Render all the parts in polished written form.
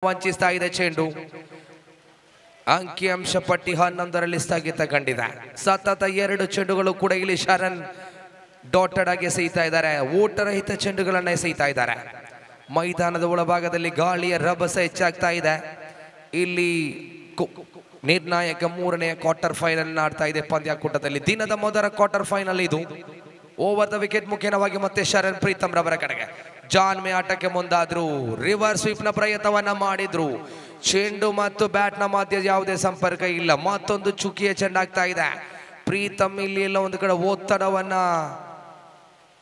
ವಂಚಿಸ್ತಾ ಇದೆ ಚೆಂಡು. ಅಂಕಿಅಂಶ ಪಟ್ಟಿ 11ರಲ್ಲಿ ಸ್ಥಗಿತ ಕಂಡಿದೆ. ಸತತ 2 ಚೆಂಡುಗಳು ಕೂಡ ಇಲ್ಲಿ ಶರಣ್ ಡಾಟೆಡ್ ಆಗಿ ಎಸೆಯುತ್ತಾ ಇದ್ದಾರೆ. ಓಟರಹಿತ ಚೆಂಡುಗಳನ್ನು ಎಸೆಯುತ್ತಾ ಇದ್ದಾರೆ. ಮೈದಾನದ ಒಳಭಾಗದಲ್ಲಿ ಗಾಳಿಯ ರಭಸ ಹೆಚ್ಚಾಗ್ತಾ ಇದೆ. ಇಲ್ಲಿ ನಿರ್ಣಾಯಕ 3ನೇ ಕ್ವಾರ್ಟರ್ ಫೈನಲ್ ಆಡ್ತಾ ಇದೆ ಪಂದ್ಯಾಕೂಟದಲ್ಲಿ. ದಿನದ ಮೊದಲ ಕ್ವಾರ್ಟರ್ ಫೈನಲ್ ಇದು. ಓವರ್ ದ ವಿಕೆಟ್ ಮುಖೇನವಾಗಿ ಮತ್ತೆ ಶರಣ್ ಪ್ರೀತಮ್ ರವರ ಕಡೆಗೆ ಜಾನ್ ಮೇ ಆಟಕ್ಕೆ ಮುಂದಾದ್ರು. ರಿವರ್ಸ್ ಸ್ವೀಪ್ ನ ಪ್ರಯತ್ನವನ್ನ ಮಾಡಿದ್ರು. ಚೆಂಡು ಮತ್ತು ಬ್ಯಾಟ್ ನ ಮಧ್ಯೆ ಯಾವುದೇ ಸಂಪರ್ಕ ಇಲ್ಲ. ಮತ್ತೊಂದು ಚುಕ್ಕಿಯ ಚೆಂಡಾಗ್ತಾ ಇದೆ. ಪ್ರೀತಮ್ ಇಲ್ಲಿ ಎಲ್ಲ ಒಂದು ಕಡೆ ಒತ್ತಡವನ್ನ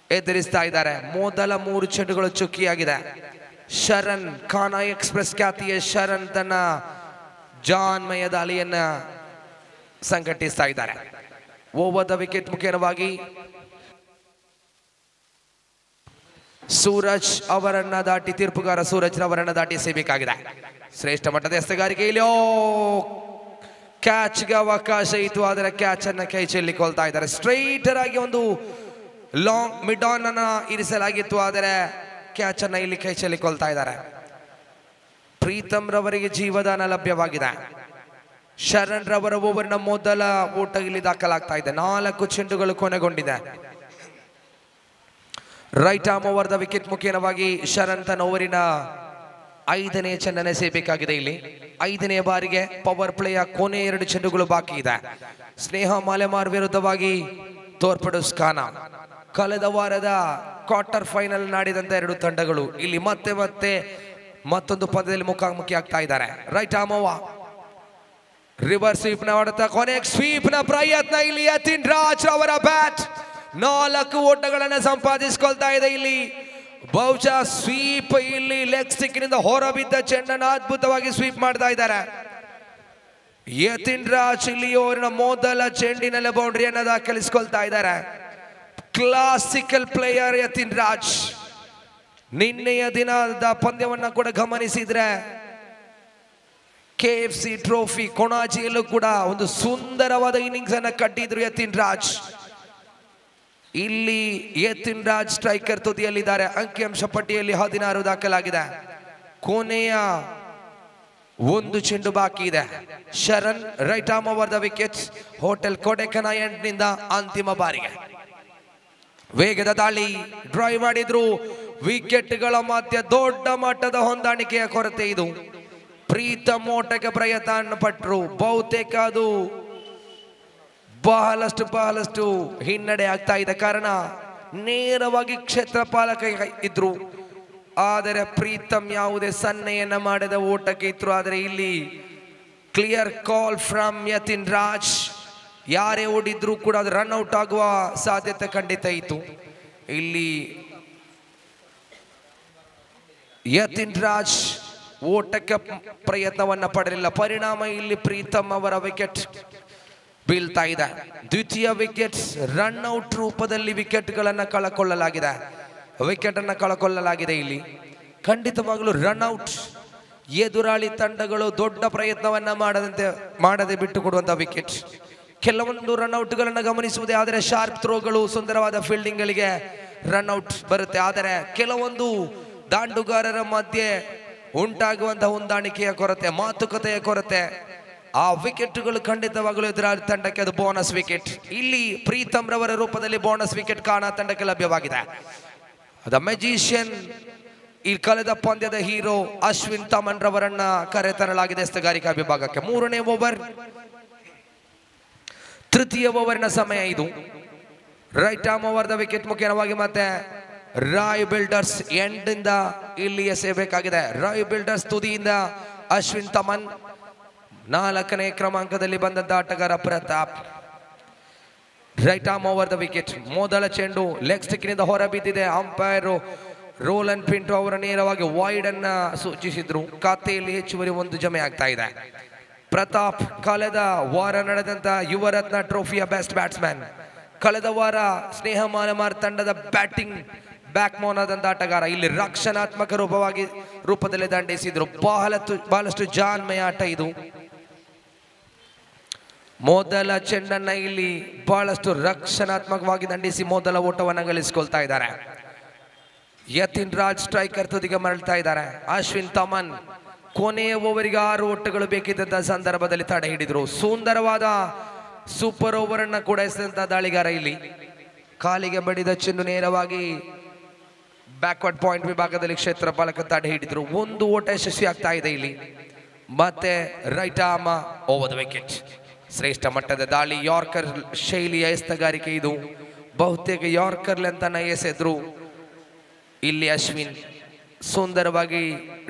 ಎದುರಿಸ್ತಾ ಇದ್ದಾರೆ. ಮೊದಲ 3 ಚೆಂಡುಗಳು ಚುಕ್ಕಿಯಾಗಿದೆ. ಶರಣ್ ಖಾನಾ ಎಕ್ಸ್ಪ್ರೆಸ್ ಖ್ಯಾತಿಯ ಶರಣ್ ತನ್ನ ಜಾನ್ ಮೇಯ ದಾಳಿಯನ್ನ ಸಂಘಟಿಸ್ತಾ ಇದ್ದಾರೆ. ಓವರ್ ದ ವಿಕೆಟ್ ಮುಖೇನವಾಗಿ ಸೂರಜ್ ಅವರನ್ನ ದಾಟಿ ತೀರ್ಪುಗಾರ ಸೂರಜ್ ಅವರನ್ನ ದಾಟಿ ಎಸೆಯಬೇಕಾಗಿದೆ. ಶ್ರೇಷ್ಠ ಮಟ್ಟದ ಎಸೆಗಾರಿಕೆ. ಇಲ್ಲಿ ಕ್ಯಾಚ್ಗೆ ಅವಕಾಶ ಇತ್ತು, ಆದರೆ ಕ್ಯಾಚ್ ಅನ್ನ ಕೈ ಚೆಲ್ಲಿಕೊಳ್ತಾ ಇದ್ದಾರೆ. ಸ್ಟ್ರೈಟರ್ ಆಗಿ ಒಂದು ಲಾಂಗ್ ಮಿಡ್ ಆನ್ ಅನ್ನ ಇರಿಸಲಾಗಿತ್ತು, ಆದರೆ ಕ್ಯಾಚ್ ಅನ್ನ ಇಲ್ಲಿ ಕೈ ಚೆಲ್ಲಿಕೊಳ್ತಾ ಇದ್ದಾರೆ. ಪ್ರೀತಮ್ ರವರಿಗೆ ಜೀವದಾನ ಲಭ್ಯವಾಗಿದೆ. ಶರಣ್ ರವರ ಓವರ್ನ ಮೊದಲ ಓಟ ಇಲ್ಲಿ ದಾಖಲಾಗ್ತಾ ಇದೆ. 4 ಚೆಂಡುಗಳು ಕೊನೆಗೊಂಡಿದೆ. Right arm over the wicket ಮುಖೇನವಾಗಿ ಶರಣ್ ತನ್ನ ಓವರಿನ 5ನೇ ಚೆಂಡನ್ನು ಎಸೆಯಬೇಕಾಗಿದೆ. ಇಲ್ಲಿ 5ನೇ ಬಾರಿಗೆ ಪವರ್ ಪ್ಲೇಯ ಕೊನೆ 2 ಚೆಂಡುಗಳು ಬಾಕಿ ಇದೆ. ಸ್ನೇಹ ಮಾಲೆಮಾರ್ ವಿರುದ್ಧವಾಗಿ ತೋರ್ಪಡೋಸ್ ಖಾನಾ. ಕಳೆದ ವಾರದ ಕ್ವಾರ್ಟರ್ ಫೈನಲ್ ನಾಡಿದಂತ 2 ತಂಡಗಳು ಇಲ್ಲಿ ಮತ್ತೆ ಮತ್ತೊಂದು ಪಂದ್ಯದಲ್ಲಿ ಮುಖಾಮುಖಿ ಆಗ್ತಾ ಇದ್ದಾರೆ. Right arm over reverse sweep ನ ಹೊಡೆತ, ಕೊನೆ ಸ್ವೀಪ್ ನ ಪ್ರಯತ್ನ. ಇಲ್ಲಿ ಯತಿನ್ ರಾಜ್ ಅವರ ಬ್ಯಾಟ್ 4 ಓಟಗಳನ್ನು ಸಂಪಾದಿಸಿಕೊಳ್ತಾ ಇದೆ. ಇಲ್ಲಿ ಬಹುಶಃ ಸ್ವೀಪ್ ಇಲ್ಲಿ ಲೆಗ್ ಸ್ಟಿಕ್ನಿಂದ ಹೊರಬಿದ್ದ ಚೆಂಡನ್ನು ಅದ್ಭುತವಾಗಿ ಸ್ವೀಪ್ ಮಾಡ್ತಾ ಇದ್ದಾರೆ. ಯತಿನ್ ರಾಜ್ ಇಲ್ಲಿ ಅವರ ಮೊದಲ ಚೆಂಡಿನಲ್ಲಿ ಬೌಂಡ್ರಿಯನ್ನು ದಾಖಲಿಸಿಕೊಳ್ತಾ ಇದ್ದಾರೆ. Classical player Yatin Raj. ನಿನ್ನೆಯ ದಿನದ ಪಂದ್ಯವನ್ನ ಕೂಡ ಗಮನಿಸಿದ್ರೆ KFC ಟ್ರೋಫಿ ಕೊಣಾಜಿಯಲ್ಲೂ ಕೂಡ ಒಂದು ಸುಂದರವಾದ ಇನ್ನಿಂಗ್ಸ್ ಅನ್ನ ಕಟ್ಟಿದ್ರು ಯತಿನ್ ರಾಜ್. ಇಲ್ಲಿ ಯತಿನ್ ರಾಜ್ ಸ್ಟ್ರೈಕರ್ ತುದಿಯಲ್ಲಿದ್ದಾರೆ. ಅಂಕಿಅಂಶ ಪಟ್ಟಿಯಲ್ಲಿ 16 ದಾಖಲಾಗಿದೆ. ಕೊನೆಯ 1 ಚೆಂಡು ಬಾಕಿ ಇದೆ. Sharan right arm over the wicket. Hotel ಕೊಡೆಕನಾಯಂಟ್ ನಿಂದ ಅಂತಿಮ ಬಾರಿಗೆ ವೇಗದ ದಾಳಿ ಡ್ರೈವ್ ಮಾಡಿದ್ರು. ವಿಕೆಟ್ಗಳ ಮಧ್ಯೆ ದೊಡ್ಡ ಮಟ್ಟದ ಹೊಂದಾಣಿಕೆಯ ಕೊರತೆ ಇದು. ಪ್ರೀತಮ್ ಓಟಕ್ಕೆ ಪ್ರಯತ್ನ ಪಟ್ಟರು. ಬಹುತೇಕ ಅದು ಬಹಳಷ್ಟು ಹಿನ್ನಡೆ ಆಗ್ತಾ ಇದೆ. ಕಾರಣ ನೇರವಾಗಿ ಕ್ಷೇತ್ರ ಪಾಲಕ ಇದ್ರು, ಆದರೆ ಪ್ರೀತಮ್ ಯಾವುದೇ ಸನ್ನೆಯನ್ನ ಮಾಡದ ಓಟಕ್ಕೆ ಇದ್ರು. ಆದರೆ ಇಲ್ಲಿ clear call from Yatin Raj. ಯಾರೇ ಓಡಿದ್ರು ಕೂಡ ಅದು ರನ್ ಔಟ್ ಆಗುವ ಸಾಧ್ಯತೆ ಖಂಡಿತ ಇತ್ತು. ಇಲ್ಲಿ ಯತಿನ್ ರಾಜ್ ಓಟಕ್ಕೆ ಪ್ರಯತ್ನವನ್ನ ಪಡೆಯಲಿಲ್ಲ. ಪರಿಣಾಮ ಇಲ್ಲಿ ಪ್ರೀತಮ್ ಅವರ ವಿಕೆಟ್ ಬೀಳ್ತಾ ಇದೆ. ದ್ವಿತೀಯ ವಿಕೆಟ್ ರನ್ ಔಟ್ ರೂಪದಲ್ಲಿ ವಿಕೆಟ್ಗಳನ್ನು ಕಳಕೊಳ್ಳಲಾಗಿದೆ. ವಿಕೆಟ್ ಅನ್ನು ಕಳಕೊಳ್ಳಲಾಗಿದೆ. ಇಲ್ಲಿ ಖಂಡಿತವಾಗಲೂ ರನ್ ಔಟ್. ಎದುರಾಳಿ ತಂಡಗಳು ದೊಡ್ಡ ಪ್ರಯತ್ನವನ್ನ ಮಾಡದೆ ಬಿಟ್ಟು ಕೊಡುವಂತ ವಿಕೆಟ್. ಕೆಲವೊಂದು ರನ್ ಔಟ್ಗಳನ್ನು ಗಮನಿಸುವುದೇ ಆದರೆ ಶಾರ್ಪ್ ಥ್ರೋಗಳು, ಸುಂದರವಾದ ಫೀಲ್ಡಿಂಗ್ ಗಳಿಗೆ ರನ್ ಔಟ್ ಬರುತ್ತೆ. ಆದರೆ ಕೆಲವೊಂದು ದಾಂಡುಗಾರರ ಮಧ್ಯೆ ಉಂಟಾಗುವಂತಹ ಹೊಂದಾಣಿಕೆಯ ಕೊರತೆ, ಮಾತುಕತೆಯ ಕೊರತೆ, ಆ ವಿಕೆಟ್ಗಳು ಖಂಡಿತವಾಗಲೂ ಎದುರಾಳಿ ತಂಡಕ್ಕೆ ಅದು ಬೋನಸ್ ವಿಕೆಟ್. ಇಲ್ಲಿ ಪ್ರೀತಮ್ ರವರ ರೂಪದಲ್ಲಿ ಬೋನಸ್ ವಿಕೆಟ್ ಖಾನಾ ತಂಡಕ್ಕೆ ಲಭ್ಯವಾಗಿದೆ. ದ ಮ್ಯಾಜಿಷಿಯನ್ ಈ ಕಳೆದ ಪಂದ್ಯದ ಹೀರೋ ಅಶ್ವಿನ್ ತಮನ್ ರವರನ್ನ ಕರೆತರಲಾಗಿದೆ ಎಸೆಗಾರಿಕಾ ವಿಭಾಗಕ್ಕೆ. 3ನೇ ಓವರ್, ತೃತೀಯ ಓವರ್ನ ಸಮಯ ಇದು. Right arm over the wicket ಮುಖೇನವಾಗಿ ಮತ್ತೆ ರಾಯ್ ಬಿಲ್ಡರ್ಸ್ ಎಂಡ್ ಇಂದ ಇಲ್ಲಿ ಎಸೆಯಬೇಕಾಗಿದೆ. ರಾಯ್ ಬಿಲ್ಡರ್ಸ್ ತುದಿಯಿಂದ ಅಶ್ವಿನ್ ತಮನ್. 4ನೇ ಕ್ರಮಾಂಕದಲ್ಲಿ ಬಂದಂತ ಆಟಗಾರ Pratap. Right arm over the wicket. ಮೊದಲ ಚೆಂಡು ಲೆಗ್ ಸ್ಟಿಕ್ನಿಂದ ಹೊರಬಿದ್ದಿದೆ. ಅಂಪೈರ್ ರೋಲನ್ ಪಿಂಟೋ ಅವರ ನೇರವಾಗಿ ವೈಡ್ ಅನ್ನ ಸೂಚಿಸಿದ್ರು. ಖಾತೆಯಲ್ಲಿ ಹೆಚ್ಚುವರಿ 1 ಜಮೆ ಆಗ್ತಾ ಇದೆ. ಪ್ರತಾಪ್ ಕಳೆದ ವಾರ ನಡೆದಂತ ಯುವರತ್ನ ಟ್ರೋಫಿಯ ಬೆಸ್ಟ್ ಬ್ಯಾಟ್ಸ್ಮನ್. ಕಳೆದ ವಾರ ಸ್ನೇಹ ಮಾಲೆಮಾರ್ ತಂಡದ ಬ್ಯಾಟಿಂಗ್ ಬ್ಯಾಕ್ ಮೋನ್ ಆದಂತ ಆಟಗಾರ. ಇಲ್ಲಿ ರಕ್ಷಣಾತ್ಮಕ ರೂಪದಲ್ಲಿ ದಂಡಿಸಿದ್ರು. ಬಹಳಷ್ಟು ಜಾನ್ಮಯ ಆಟ ಇದು. ಮೊದಲ ಚೆಂಡನ್ನ ಇಲ್ಲಿ ಬಹಳಷ್ಟು ರಕ್ಷಣಾತ್ಮಕವಾಗಿ ದಂಡಿಸಿ ಮೊದಲ ಓಟವನ್ನು ಗಳಿಸಿಕೊಳ್ತಾ ಇದ್ದಾರೆ. ಯತಿನ್ ರಾಜ್ ಸ್ಟ್ರೈಕರ್ ತುದಿಗೆ ಮರಳ್ತಾ ಇದ್ದಾರೆ. ಅಶ್ವಿನ್ ತಮನ್ ಕೊನೆಯ ಓವರಿಗೆ 6 ಓಟಗಳು ಬೇಕಿದ್ದಂತಹ ಸಂದರ್ಭದಲ್ಲಿ ತಡೆ ಹಿಡಿದ್ರು. ಸುಂದರವಾದ ಸೂಪರ್ ಓವರ್ ಅನ್ನ ಕೂಡ ಎಸೆದಂತಹ ದಾಳಿಗಾರ ಇಲ್ಲಿ ಕಾಲಿಗೆ ಬಡಿದ ಚೆಂಡು ನೇರವಾಗಿ ಬ್ಯಾಕ್ವರ್ಡ್ ಪಾಯಿಂಟ್ ವಿಭಾಗದಲ್ಲಿ ಕ್ಷೇತ್ರ ಪಾಲಕ ತಡೆ ಹಿಡಿದ್ರು. 1 ಓಟ ಯಶಸ್ವಿ ಆಗ್ತಾ ಇದೆ ಇಲ್ಲಿ. ಮತ್ತೆ right arm over the wicket. ಶ್ರೇಷ್ಠ ಮಟ್ಟದ ದಾಳಿ, ಯಾರ್ಕರ್ ಶೈಲಿಯ ಎಸ್ತಗಾರಿಕೆ ಇದು. ಬಹುತೇಕ ಯಾರ್ಕರ್ ಅಂತಾನೆ ಎಸೆದ್ರು ಇಲ್ಲಿ ಅಶ್ವಿನ್. ಸುಂದರವಾಗಿ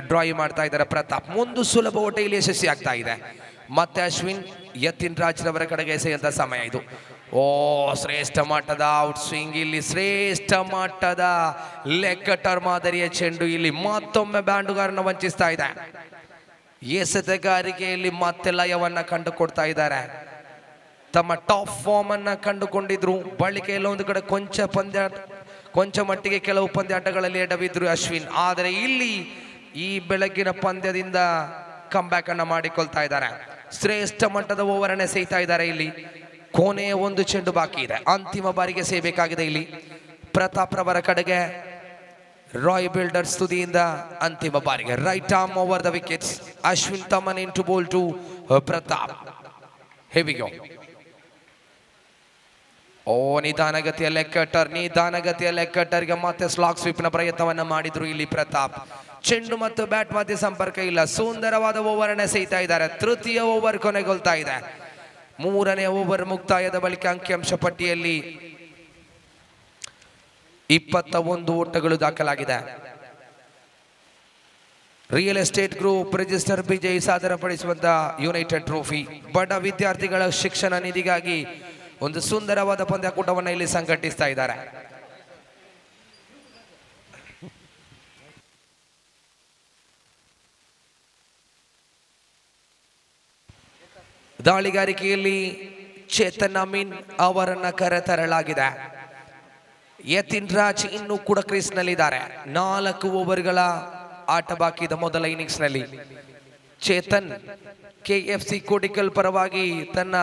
ಡ್ರಾಯ್ ಮಾಡ್ತಾ ಇದ್ದಾರೆ ಪ್ರತಾಪ್. ಒಂದು ಸುಲಭ ಓಟ ಇಲ್ಲಿ ಯಶಸ್ವಿ ಆಗ್ತಾ ಇದೆ. ಮತ್ತೆ ಅಶ್ವಿನ್ ಯತಿನ್ ರಾಜ್ ರವರ ಕಡೆಗೆ ಎಸೆಯುವಂತ ಸಮಯ ಇದು. ಓ, ಶ್ರೇಷ್ಠ ಮಟ್ಟದ ಔಟ್ ಸ್ವಿಂಗ್ ಇಲ್ಲಿ. ಶ್ರೇಷ್ಠ ಮಟ್ಟದ ಲೆಗ್ ಕಟರ್ ಮಾದರಿಯ ಚೆಂಡು ಇಲ್ಲಿ ಮತ್ತೊಮ್ಮೆ ಬ್ಯಾಂಡುಗಾರನ ವಂಚಿಸ್ತಾ ಇದೆ. ಎಸೆತಗಾರಿಕೆಯಲ್ಲಿ ಮತ್ತೆ ಲಯವನ್ನ ಕಂಡುಕೊಡ್ತಾ ಇದ್ದಾರೆ. ತಮ್ಮ ಟಾಪ್ ಫಾರ್ಮ್ ಅನ್ನ ಕಂಡುಕೊಂಡಿದ್ರು. ಬಳಿಕ ಎಲ್ಲ ಒಂದು ಕಡೆ ಕೊಂಚ ಮಟ್ಟಿಗೆ ಕೆಲವು ಪಂದ್ಯಾಟಗಳಲ್ಲಿ ಎಡವಿದ್ರು ಅಶ್ವಿನ್. ಆದರೆ ಇಲ್ಲಿ ಈ ಬೆಳಗಿನ ಪಂದ್ಯದಿಂದ ಕಂಬ್ಯಾಕ್ ಅನ್ನ ಮಾಡಿಕೊಳ್ತಾ ಇದ್ದಾರೆ. ಶ್ರೇಷ್ಠ ಮಟ್ಟದ ಓವರ್ ಅನ್ನ ಎಸೆಯ್ತಾ ಇದ್ದಾರೆ ಇಲ್ಲಿ. ಕೊನೆಯ 1 ಚೆಂಡು ಬಾಕಿ ಇದೆ. ಅಂತಿಮ ಬಾರಿಗೆ ಸೇಬೇಕಾಗಿದೆ ಇಲ್ಲಿ. ಪ್ರತಾಪ್ ರವರ ಕಡೆಗೆ ರಾಯ್ ಬಿಲ್ಡರ್ಸ್ ತುದಿಯಿಂದ ಅಂತಿಮ ಬಾರಿಗೆ right arm over the wickets. Ashwin Thamman in to bowl to Pratap. Heavy go. Oh, ನಿಧಾನಗತಿಯ ಲೆಗ್ ಕಟರ್ಗೆ ಮತ್ತೆ ಸ್ಲಾಗ್ ಸ್ವೀಪ್ ನ ಪ್ರಯತ್ನವನ್ನ ಮಾಡಿದ್ರು ಇಲ್ಲಿ ಪ್ರತಾಪ್. ಚೆಂಡು ಮತ್ತು ಬ್ಯಾಟ್ ಮಧ್ಯೆ ಸಂಪರ್ಕ ಇಲ್ಲ. ಸುಂದರವಾದ ಓವರ್ ಅನ್ನ ಎಸೆಯ್ತಾ ಇದ್ದಾರೆ. ತೃತೀಯ ಓವರ್ ಕೊನೆಗೊಳ್ತಾ ಇದೆ. 3ನೇ ಓವರ್ ಮುಕ್ತಾಯದ ಬಳಿಕ ಅಂಕಿಅಂಶ ಪಟ್ಟಿಯಲ್ಲಿ 21 ಓಟಗಳು ದಾಖಲಾಗಿದೆ. Real estate group register Vijay ಸಾದರಪಡಿಸುವಂತಹ ಯುನೈಟೆಡ್ ಟ್ರೋಫಿ ಬಡ ವಿದ್ಯಾರ್ಥಿಗಳ ಶಿಕ್ಷಣ ನಿಧಿಗಾಗಿ ಒಂದು ಸುಂದರವಾದ ಪಂದ್ಯಕೂಟವನ್ನು ಇಲ್ಲಿ ಸಂಘಟಿಸ್ತಾ ಇದ್ದಾರೆ. ದಾಳಿಗಾರಿಕೆಯಲ್ಲಿ ಚೇತನ್ ಅಮೀನ್ ಅವರನ್ನ ಕರೆತರಲಾಗಿದೆ. ಯತಿನ್ ರಾಜ್ ಇನ್ನೂ ಕೂಡ ಕ್ರೀಸ್ ನಲ್ಲಿದ್ದಾರೆ. 4 ಓವರ್ಗಳ ಆಟ ಬಾಕಿ ಇದೆ ಮೊದಲ ಇನ್ನಿಂಗ್ಸ್ ನಲ್ಲಿ. ಚೇತನ್ KFC ಕೋಡಿಕಲ್ ಪರವಾಗಿ ತನ್ನ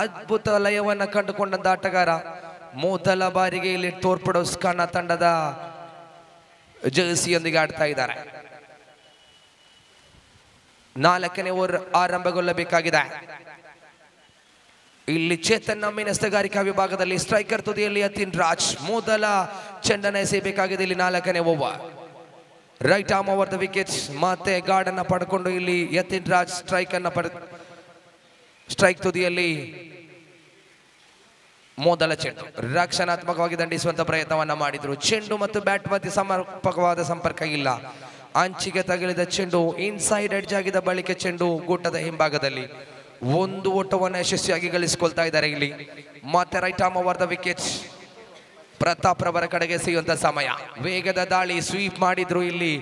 ಅದ್ಭುತ ಲಯವನ್ನ ಕಂಡುಕೊಂಡಂತ ಆಟಗಾರ. ಮೊದಲ ಬಾರಿಗೆ ಇಲ್ಲಿ ಟೋರ್ಪಡೋಸ್ ಖಾನ ತಂಡದ ಜರ್ಸಿಯೊಂದಿಗೆ ಆಡ್ತಾ ಇದ್ದಾರೆ. 4ನೇ ಓವರ್ ಆರಂಭಗೊಳ್ಳಬೇಕಾಗಿದೆ. ಇಲ್ಲಿ ಚೇತನ್ ಅಮೀನ್ ಎಸ್ತಗಾರಿಕಾ ವಿಭಾಗದಲ್ಲಿ ಸ್ಟ್ರೈಕರ್ ತುದಿಯಲ್ಲಿ ಯತಿನ್ ರಾಜ್ ಮೊದಲ ಚೆಂಡನ್ನು ಎಸೆಯಬೇಕಾಗಿದೆ ಇಲ್ಲಿ 4ನೇ over. Right arm over the wickets. ಮತ್ತೆ ಗಾರ್ಡ್ ಅನ್ನ ಪಡ್ಕೊಂಡು ಇಲ್ಲಿ ಯತಿನ್ ರಾಜ್ ಸ್ಟ್ರೈಕ್ ತುದಿಯಲ್ಲಿ ಮೊದಲ ಚೆಂಡು ರಕ್ಷಣಾತ್ಮಕವಾಗಿ ದಂಡಿಸುವಂತ ಪ್ರಯತ್ನವನ್ನ ಮಾಡಿದ್ರು. ಚೆಂಡು ಮತ್ತು ಬ್ಯಾಟ್ ಮಧ್ಯೆ ಸಮರ್ಪಕವಾದ ಸಂಪರ್ಕ ಇಲ್ಲ. ಅಂಚಿಗೆ ತಗುಲಿದ ಚೆಂಡು ಇನ್ಸೈಡ್ ಎಡ್ಜ್ ಆಗಿದ ಬಳಿಕ ಚೆಂಡು ಗೂಟದ ಹಿಂಭಾಗದಲ್ಲಿ 1 ಓಟವನ್ನು ಯಶಸ್ವಿಯಾಗಿ ಗಳಿಸಿಕೊಳ್ತಾ ಇದ್ದಾರೆ ಇಲ್ಲಿ. ಮತ್ತೆ right arm over the wickets. Pratap ರವರ ಕಡೆಗೆ ಎಸೆಯುವಂತ ಸಮಯ. ವೇಗದ ದಾಳಿ, ಸ್ವೀಪ್ ಮಾಡಿದ್ರು ಇಲ್ಲಿ.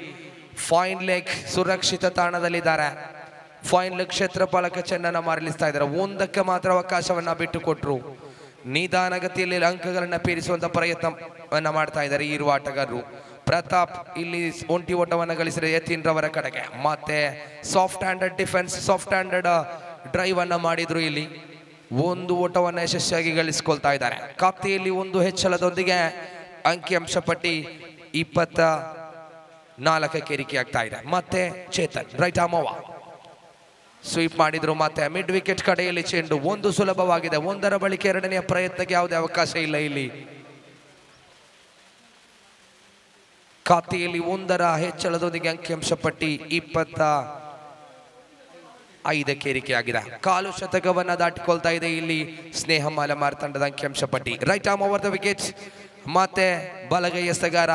ಫೈನ್ ಲೆಗ್ ಸುರಕ್ಷಿತ ತಾಣದಲ್ಲಿದ್ದಾರೆ. ಫೈನ್ ಲೆಗ್ ಕ್ಷೇತ್ರಪಾಲಕ ಚೆಂಡನ್ನ ಮರಳಿಸ್ತಾ ಇದ್ದಾರೆ. 1ಕ್ಕೆ ಮಾತ್ರ ಅವಕಾಶವನ್ನ ಬಿಟ್ಟು ಕೊಟ್ರು. ನಿಧಾನಗತಿಯಲ್ಲಿ ಅಂಕಗಳನ್ನ ಪೇರಿಸುವಂತ ಪ್ರಯತ್ನವನ್ನ ಮಾಡ್ತಾ ಇದ್ದಾರೆ ಈ ಆಟಗಾರರು. ಪ್ರತಾಪ್ ಇಲ್ಲಿ 1 ಓಟವನ್ನು ಗಳಿಸಿದ ಯತಿನ್ ರವರ ಕಡೆಗೆ. ಮತ್ತೆ soft handed defence, soft handed drive ಅನ್ನ ಮಾಡಿದ್ರು ಇಲ್ಲಿ. 1 ಓಟವನ್ನು ಯಶಸ್ವಿಯಾಗಿ ಗಳಿಸಿಕೊಳ್ತಾ ಇದ್ದಾರೆ. ಖಾತೆಯಲ್ಲಿ 1 ಹೆಚ್ಚಳದೊಂದಿಗೆ ಅಂಕಿಅಂಶ ಪಟ್ಟಿ 24ಕ್ಕೆ ಏರಿಕೆಯಾಗ್ತಾ ಇದೆ. ಮತ್ತೆ Chetan right arm over sweep ಮಾಡಿದ್ರು. ಮತ್ತೆ ಮಿಡ್ ವಿಕೆಟ್ ಕಡೆಯಲ್ಲಿ ಚೆಂಡು 1 ಸುಲಭವಾಗಿದೆ. 1ರ ಬಳಿಕ 2ನೇ ಪ್ರಯತ್ನಕ್ಕೆ ಯಾವುದೇ ಅವಕಾಶ ಇಲ್ಲ ಇಲ್ಲಿ. ಖಾತೆಯಲ್ಲಿ 1ರ ಹೆಚ್ಚಳದೊಂದಿಗೆ ಅಂಕಿಅಂಶ ಪಟ್ಟಿ 25ಕ್ಕೆ ಏರಿಕೆಯಾಗಿದೆ. ಕಾಲು ಶತಕವನ್ನ ದಾಟಿಕೊಳ್ತಾ ಇದೆ ಇಲ್ಲಿ ಸ್ನೇಹ ಮಾಲಮಾರ್ ತಂಡದ ಅಂಕಿಅಂಶ ಪಟ್ಟಿ. Right arm over the wickets. ಮತ್ತೆ ಬಲಗೈ ಎಸೆಗಾರ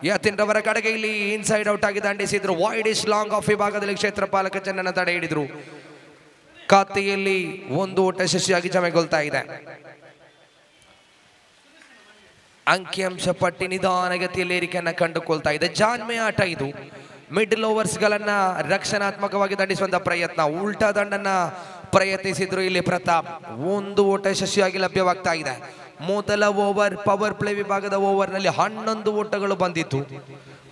ಯತಿನ್ ರವರ ಕಡೆಗೆ ಇಲ್ಲಿ ಇನ್ಸೈಡ್ ಔಟ್ ಆಗಿ ದಂಡಿಸಿದ್ರು. ವೈಡ್ ಇಸ್ ಲಾಂಗ್ ಆಫ್ ವಿಭಾಗದಲ್ಲಿ ಕ್ಷೇತ್ರಪಾಲಕ ಚೆಂಡನ್ನು ತಡೆ ಹಿಡಿದ್ರು. ಖಾತೆಯಲ್ಲಿ 1 ಓಟ ಯಶಸ್ವಿಯಾಗಿ ಜಮೆಗೊಳ್ತಾ ಇದೆ. ಅಂಕಿಅಂಶ ಪಟ್ಟಿ ನಿಧಾನಗತಿಯಲ್ಲಿ ಏರಿಕೆಯನ್ನ ಕಂಡುಕೊಳ್ತಾ ಇದೆ. ಜಾನ್ಮೆ ಆಟ ಇದು. ಮಿಡ್ಲ್ ಓವರ್ಸ್ ಗಳನ್ನ ರಕ್ಷಣಾತ್ಮಕವಾಗಿ ದಂಡಿಸುವಂತ ಪ್ರಯತ್ನ. ಉಲ್ಟಾ ದಂಡನ್ನ ಪ್ರಯತ್ನಿಸಿದ್ರು ಇಲ್ಲಿ ಪ್ರತಾಪ್. 1 ಓಟ ಯಶಸ್ವಿಯಾಗಿ ಲಭ್ಯವಾಗ್ತಾ ಇದೆ. ಮೊದಲ ಓವರ್ ಪವರ್ ಪ್ಲೇ ವಿಭಾಗದ ಓವರ್ ನಲ್ಲಿ 11 ಓಟಗಳು ಬಂದಿತ್ತು.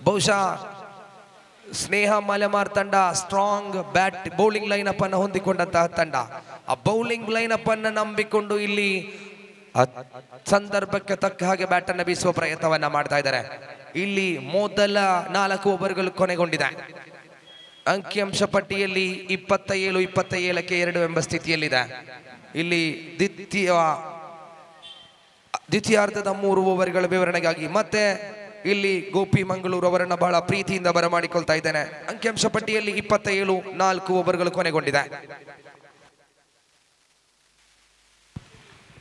ಬಹುಶಃ ಸ್ನೇಹ ಮಲೆಮಾರ್ ತಂಡ ಸ್ಟ್ರಾಂಗ್ ಬೌಲಿಂಗ್ ಲೈನ್ ಅಪ್ ಅನ್ನು ಹೊಂದಿಕೊಂಡಂತಹ ತಂಡ. ಆ ಬೌಲಿಂಗ್ ಲೈನ್ ಅಪ್ ಅನ್ನು ನಂಬಿಕೊಂಡು ಇಲ್ಲಿ ಸಂದರ್ಭಕ್ಕೆ ತಕ್ಕ ಹಾಗೆ ಬ್ಯಾಟ್ ಅನ್ನು ಬೀಸುವ ಪ್ರಯತ್ನವನ್ನ ಮಾಡ್ತಾ ಇದ್ದಾರೆ. ಇಲ್ಲಿ ಮೊದಲ 4 ಓವರ್ಗಳು ಕೊನೆಗೊಂಡಿದೆ. ಅಂಕಿಅಂಶ ಪಟ್ಟಿಯಲ್ಲಿ 27-27ಕ್ಕೆ 2 ಎಂಬ ಸ್ಥಿತಿಯಲ್ಲಿದೆ. ಇಲ್ಲಿ ದ್ವಿತೀಯಾರ್ಧದ 3 ಓವರ್ಗಳ ವಿವರಣೆಗಾಗಿ ಮತ್ತೆ ಇಲ್ಲಿ ಗೋಪಿ ಮಂಗಳೂರು ಅವರನ್ನ ಬಹಳ ಪ್ರೀತಿಯಿಂದ ಬರಮಾಡಿಕೊಳ್ತಾ ಇದ್ದೇನೆ. ಅಂಕಿಅಂಶ ಪಟ್ಟಿಯಲ್ಲಿ 27-4 ಓವರ್ಗಳು ಕೊನೆಗೊಂಡಿದೆ.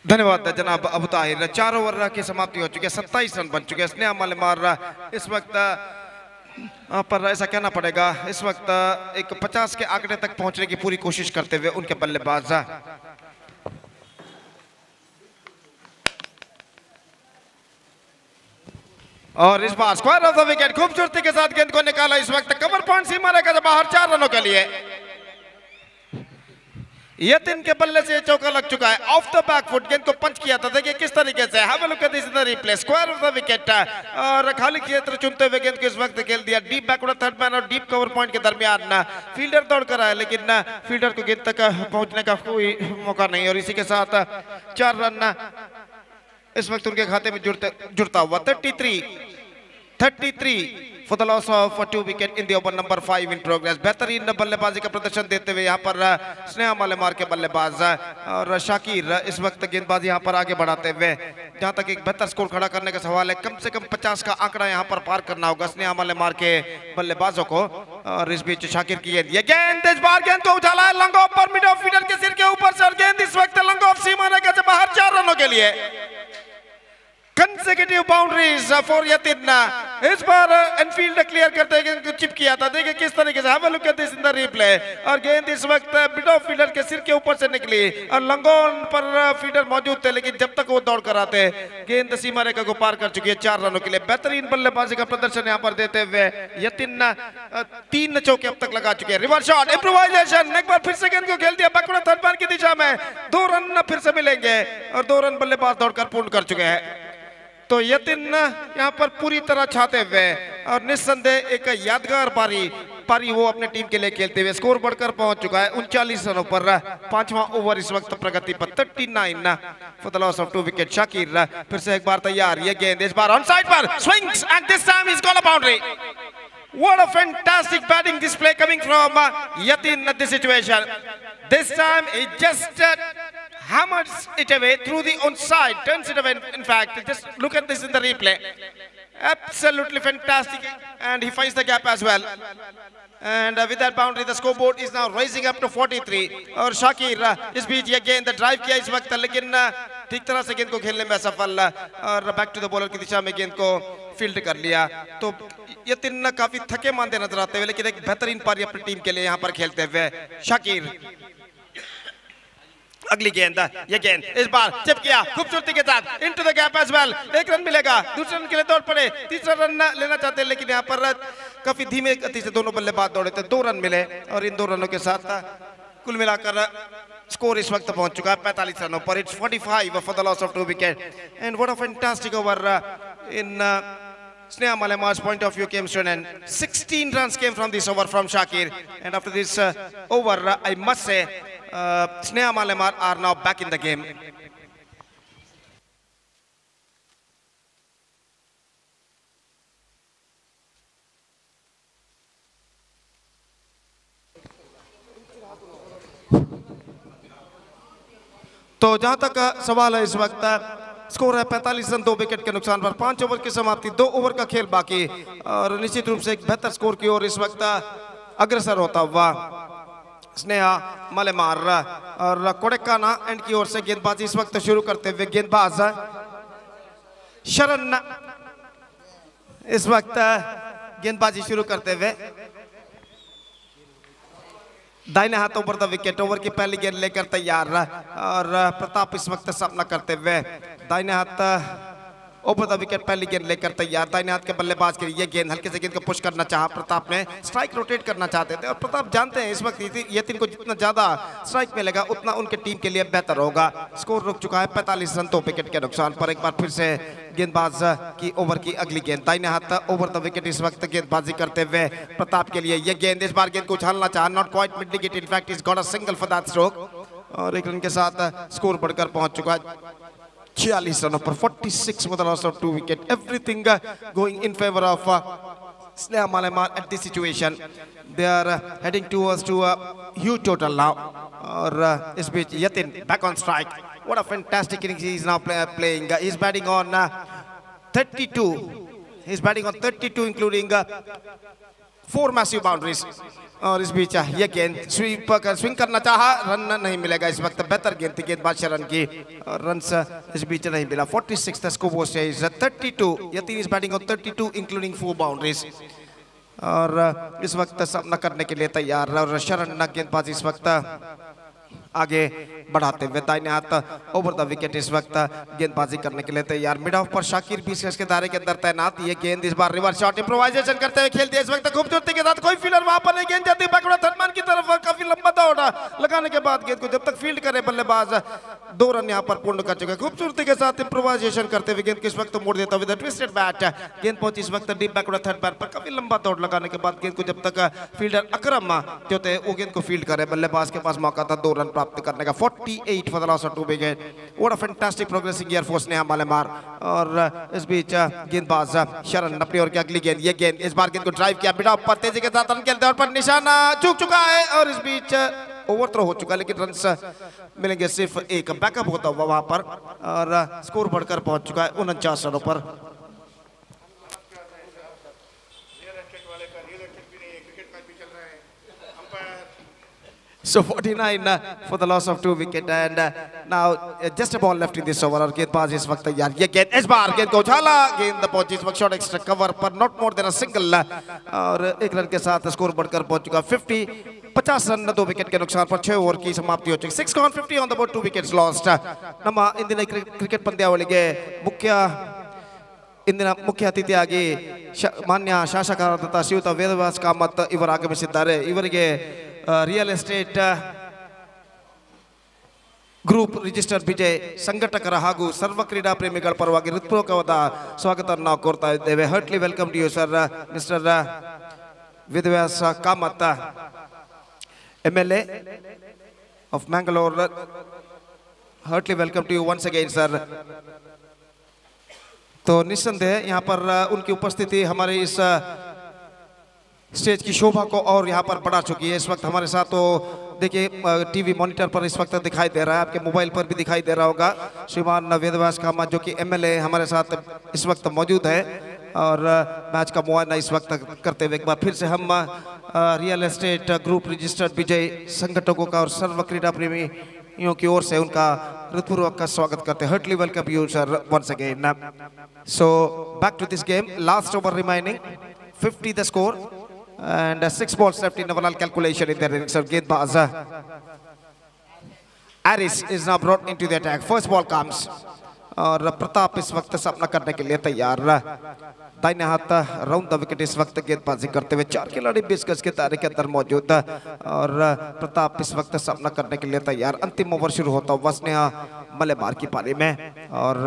धन्यवाद जनाब अबू ताहिर। 4 ओवर की समाप्ति हो चुकी है, 27 रन बन चुके हैं। स्नेहा मलेमार इस वक्त पर ऐसा कहना पड़ेगा इस वक्त एक 50 के आंकड़े तक पहुंचने की पूरी कोशिश करते हुए उनके बल्लेबाज और इस bar square off the wicket खूबसूरती के साथ गेंद को निकाला। इस वक्त कवर पॉइंट सीमा रेखा से बाहर 4 रनों के लिए। यतिन के बल्ले से चौका लग चुका है। ऑफ द बैक फुट गेंद को पंच किया था, देखिए किस तरीके से। Have a look at this in the replay. Square off the wicket और खाली क्षेत्र चुनते हुए गेंद को इस वक्त खेल दिया डीप बैकवर्ड थर्ड मैन और डीप कवर पॉइंट के दरमियान। फील्डर दौड़ कर आया लेकिन फील्डर को गेंद तक पहुंचने का कोई मौका नहीं और इसी के साथ 4 रन इस वक्त उनके खाते में जुड़ता हुआ। 33 for the loss of 2 wicket in the over number 5 in progress। बेहतरीन बल्लेबाजी का प्रदर्शन देते हुए यहाँ पर स्नेहा मलेमार के बल्लेबाज और शाकिर इस वक्त गेंदबाजी यहाँ पर आगे बढ़ाते हुए जहाँ तक एक बेहतर स्कोर खड़ा करने का सवाल है, कम से कम 50 का आंकड़ा यहाँ पर पार करना होगा स्नेहा मलेमार के बल्लेबाजों को। और इस बीच शाकिर की गेंद इस बार गेंद को उछाला है लंग ऑफ पर मिड ऑफ फील्डर के सिर के ऊपर से और गेंद इस वक्त लंग ऑफ सीमा रेखा से बाहर 4 रनों के लिए। Consecutive boundaries for Yatin. इस बार एनफील्ड क्लियर करते हुए चिप किया था, देखिए किस तरीके से। Have a look at this in the replay और गेंद इस वक्त मिड ऑफ फील्डर के सिर के ऊपर से निकली और लंगोन पर फील्डर मौजूद थे लेकिन जब तक वो दौड़ कर आते गेंद सीमा रेखा को पार कर चुकी है 4 रनों के लिए। बेहतरीन बल्लेबाजी का प्रदर्शन यहाँ पर देते हुए यतिन 3 चौके अब तक लगा चुके हैं। रिवर्स शॉट इंप्रोवाइजेशन, एक बार फिर से गेंद को खेल दिया बैकवर्ड थर्ड मैन की दिशा में। 2 रन फिर से मिलेंगे और 2 रन बल्लेबाज दौड़कर पूर्ण कर चुके हैं। तो यतिन यहाँ पर पूरी तरह छाते हुए और निस्संदेह एक यादगार पारी वो अपने टीम के लिए खेलते हुए स्कोर बढ़कर पहुंच चुका है 39 रनों पर। 5वां ओवर इस वक्त प्रगति पर 39 for the loss of 2 wicket. Shakir फिर से एक बार तैयार, ये गेंद इस बार ऑन साइड पर swings and this time is got a boundary. What a fantastic batting display coming from Yatin at this situation. This time he just hammers it away through the onside, turns it away. In fact, just look at this in the replay. Absolutely fantastic, and he finds the gap as well. And with that boundary, the scoreboard is now rising up to 43. और शाकिर इस बीच ये गेंद drive किया इस वक्त लेकिन ठीक तरह से गेंद को खेलने में असफल और बैक टू द बॉलर की दिशा में गेंद को फील्ड कर लिया। तो यतिन काफी थके मांदे नजर आते हुए लेकिन एक बेहतरीन पारी अपनी टीम के लिए यहाँ पर खेलते हुए। शाकिर अगली गेंद, ये गेंद इस बार चिप किया खूबसूरती के साथ into the gap as well. 1 run मिलेगा, दूसरे रन के लिए दौड़ पड़े, तीसरा रन लेना चाहते हैं लेकिन यहाँ पर काफी धीमे गति से दोनों बल्लेबाज दौड़े थे। 2 रन मिले और इन 2 रनों के साथ कुल मिलाकर स्कोर इस वक्त पहुंच चुका है 45 रनों पर। It's 45 for the loss of 2 wicket and what a fantastic over in Sneha Malemar's point of view came to an end. 16 runs came from this over from Shakir and after this over I must say Sneha Malemar are now back in the game. तो जहां तक सवाल है इस वक्त score है 45 run 2 wicket के नुकसान पर। 5 ओवर की समाप्ति, 2 ओवर का खेल बाकी और निश्चित रूप से एक बेहतर स्कोर की ओर इस वक्त अग्रसर होता हुआ स्नेहा मलेमार और कोडेकाना एंड की ओर से गेंदबाजी इस वक्त शुरू करते हुए गेंदबाज शरण इस वक्त गेंदबाजी शुरू करते हुए दाहिने हाथों पर द विकेट। ओवर की पहली गेंद लेकर तैयार और प्रताप इस वक्त सामना करते हुए दाहिने हाथ ओवर द विकेट पहली गेंद लेकर तैयार। दाहिने हाथ के बल्लेबाज के लिए गेंद हल्के से गेंद को पुश करना चाहा प्रताप ने, स्ट्राइक रोटेट करना चाहते थे और प्रताप जानते हैं इस वक्त यतिन को जितना ज्यादा स्ट्राइक मिलेगा उतना उनके टीम के लिए बेहतर होगा। स्कोर रुक चुका है 45 रन 2 विकेट के नुकसान पर। एक बार फिर से गेंदबाज की ओवर की अगली गेंद, दाहिने हाथ ओवर द विकेट इस वक्त गेंदबाजी करते हुए प्रताप के लिए ये गेंद इस बार गेंद को उछालना चाहा, not quite middling it, in fact is got a single for that stroke और 1 रन के साथ स्कोर बढ़कर पहुंच चुका है 46 रनों पर। 46 for the loss of 2 wicket, everything going in favor of Sneha Maleman at this situation. They are heading towards to a huge total now. Or is which Yatin back on strike. What a fantastic innings he is now playing. He's batting on 32. He's batting on 32, including 4 massive boundaries. और इस बीच ये गेंद swing करना चाहा, run नहीं मिलेगा इस वक्त. बेहतर गेंद थी, गेंदबाज शरण की, रन इस बीच नहीं मिला. 46 the score was 32. Yatin is batting on 32 including 4 boundaries. और इस वक्त सामना करने के लिए तैयार. और शरण गेंदबाज इस वक्त आगे बढ़ाते हुए दाहिने हाथ ओवर द विकेट इस वक्त गेंदबाजी करने के लिए तैयार. मिड ऑफ पर शाकिर 20 गज के दायरे के अंदर तैनात. ये गेंद इस बार रिवर्स शॉट इम्प्रोवाइजेशन करते हुए खेलते हैं इस वक्त खूबसूरती के साथ. कोई फील्डर वहां पर नहीं, गेंद जाती है बैकवर्ड थर्डमैन की तरफ. काफी लंबा दौड़ा लगाने के बाद गेंद को जब तक फील्ड करे बल्लेबाज 2 रन यहां पर पूर्ण कर चुके. खूबसूरती के साथ इम्प्रोवाइजेशन करते हुए गेंद इस वक्त मोड़ देता हुआ ट्विस्टेड बैट. गेंद पहुंची इस वक्त डीप बैकवर्ड थर्ड बैट पर. काफी लंबा दौड़ लगाने के बाद गेंद को जब तक फील्डर अकरम जो थे वो गेंद को फील्ड करे, बल्लेबाज के पास मौका था 2 रन प्राप्त करने का. 48 for the loss of 2 wickets. What a fantastic progressing year for Sneha Maleman. और इस बीच गेंदबाज शरण अपनी ओर की अगली गेंद. ये गेंद इस बार गेंद को ड्राइव किया, बिना ऊपर तेजी के साथ रन खेलते हैं और पर निशाना चूक चुका है. और इस बीच ओवर थ्रो हो चुका है, लेकिन रन्स मिलेंगे सिर्फ 1. बैकअप होता हुआ वहां पर और स्कोर बढ़कर पहुंच चुका है 49 रनों पर. So 49 for the loss of 2 wickets, and now just a ball left in this over. और गेंदबाज इस वक्त तैयार. ये गेंद इस बार गेंद को उछाला, गेंद पहुंची इस वक्त शॉर्ट एक्स्ट्रा कवर पर, not more than a single. और 1 रन के साथ स्कोर बढ़कर पहुंच चुका 50 रन 2 विकेट के नुकसान पर 6 ओवर की समाप्ति हो चुकी. 6 gone 50 on the board, 2 wickets lost. ನಮ್ಮ ಇಂದಿನ ಕ್ರಿಕೆಟ್ ಪಂದ್ಯಾವಳಿಗೆ ಇಂದಿನ ಮುಖ್ಯ ಅತಿಥಿಯಾಗಿ ಮಾನ್ಯ ಶಾಸಕರಾದಂಥ ಶ್ರೀಯುತ ವೇದವ್ಯಾಸ್ ಕಾಮತ್ ಇವರು ಆಗಮಿಸಿದ್ದಾರೆ. ಇವರಿಗೆ real estate group register Vijay ಸಂಘಟಕರ ಹಾಗೂ ಸರ್ವ ಕ್ರೀಡಾ ಪ್ರೇಮಿಗಳ ಪರವಾಗಿ ಹೃತ್ಪೂರ್ವಕವಾದ ಸ್ವಾಗತವನ್ನು ನಾವು ಕೋರ್ತಾ ಇದ್ದೇವೆ. Heartily welcome to you sir, mister Vedavyas Kamath, MLA of Mangalore. Heartily welcome to you once again, sir. तो निस्संदेह यहाँ पर उनकी उपस्थिति हमारे इस स्टेज की शोभा को और यहाँ पर बढ़ा चुकी है. इस वक्त हमारे साथ तो देखिए टीवी मॉनिटर पर इस वक्त दिखाई दे रहा है, आपके मोबाइल पर भी दिखाई दे रहा होगा. श्रीमान वेदव्यास कामत जो कि MLA हमारे साथ इस वक्त मौजूद है और मैच का मुआयना इस वक्त करते हुए एक बार फिर से हम रियल एस्टेट ग्रुप रजिस्टर्ड विजय संगठकों का और सर्व क्रीडा प्रेमियों की ओर से उनका हृदयपूर्वक का स्वागत करते हैं. Heartily welcome you sir once again. So back to this game. Last over remaining, 50 the score and 6 balls left in overall calculation in their innings. So गेंदबाज Aris is now brought into the attack. First ball comes और प्रताप इस वक्त सामना करने के लिए तैयार. दाहिने हाथ राउंड द विकेट इस वक्त गेंदबाजी करते हुए 4 खिलाड़ी 20 गज के दायरे के अंदर मौजूद और प्रताप इस वक्त सामना करने के लिए तैयार. अंतिम ओवर शुरू होता हुआ स्नेहा मलेमार की पारी में. और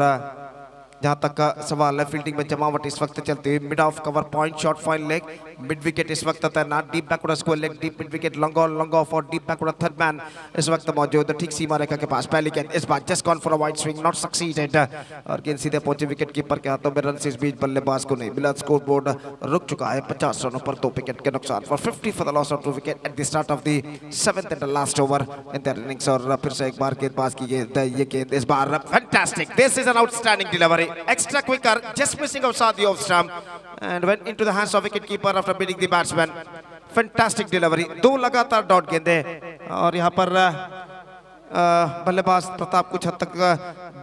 जहां तक का सवाल है फील्डिंग में जमावट इस वक्त चलती हुई. Mid of cover point shot fine leg, mid wicket इस वक्त तैनात. Deep backward square leg, deep mid wicket, long off और डीप बैकवर्ड थर्ड मैन इस वक्त मौजूद. ठीक सीमा रेखा के पास पहली गेंद इस बार just gone for a wide swing, not succeeded. और गेंद सीधे पहुंचे विकेट कीपर के हाथों में. रन इस बीच बल्लेबाज को नहीं मिला. स्कोर बोर्ड रुक चुका है 50 रनों पर 2 विकेट के नुकसान पर. 50 for the loss of 2 wicket at the start of the 7th and the last over in their innings. और फिर से एक बार गेंदबाज की गेंद, ये गेंद इस बार fantastic. This is an outstanding delivery, extra quicker, just missing outside the off stump and went into the hands of wicket keeper after beating the batsman. Fantastic delivery. 2 लगातार डॉट गेंदें और यहाँ पर बल्लेबाज प्रताप कुछ हद तक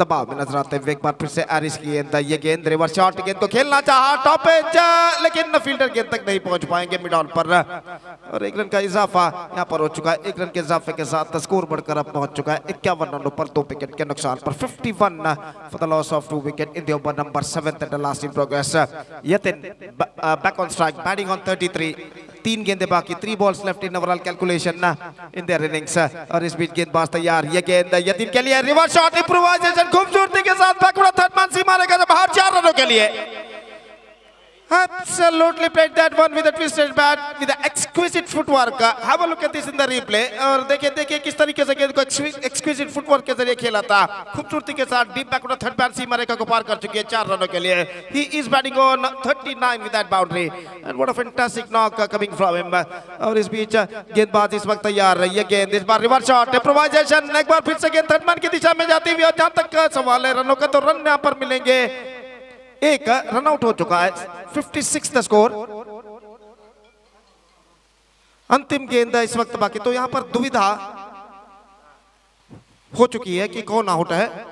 दबाव में नजर आते हुए. एक बार फिर से एरिस की गेंद, ये गेंद रिवर्स शॉट. गेंद को खेलना चाहा टॉप एज, लेकिन फील्डर गेंद तक नहीं पहुंच पाएंगे मिड ऑन पर. और 1 रन का इजाफा यहाँ पर हो चुका है. 1 रन के इजाफे के साथ स्कोर बढ़कर अब पहुंच चुका है 51 रनों पर 2 विकेट के नुकसान पर. 51 for the loss of 2 wicket in the over number 7th and the last in progress. Yatin back on strike, batting on 33. 3 गेंदें बाकी, 3 balls left in overall calculation in their innings. और इस बीच गेंदबाज तैयार. ये गेंद यतीन के लिए रिवर्स शॉट इम्प्रोवाइजेशन खूबसूरती के साथ बैकवर्ड थर्ड मैन सीमा रेखा से बाहर 4 रनों के लिए. Absolutely played that one with a twisted bat with the exquisite footwork. Have a look at this in the replay. और देखिए किस तरीके से गेंद को exquisite footwork के जरिए खेला था. खूबसूरती के साथ deep back थर्ड बैट सीमा रेखा को पार कर चुकी है 4 रनों के लिए. He is batting on 39 with that boundary. And what a fantastic knock coming from him. और इस बीच गेंदबाज इस वक्त तैयार रही है. गेंद इस बार रिवर्स शॉट improvisation. एक बार फिर से गेंद थर्ड मैन की दिशा में जाती हुई. जहां तक सवाल है रनों का तो रन यहाँ पर मिलेंगे. एक रन आउट हो चुका है. 56 द स्कोर. अंतिम गेंद इस वक्त बाकी. तो यहां पर दुविधा हो चुकी है कि कौन आउट है.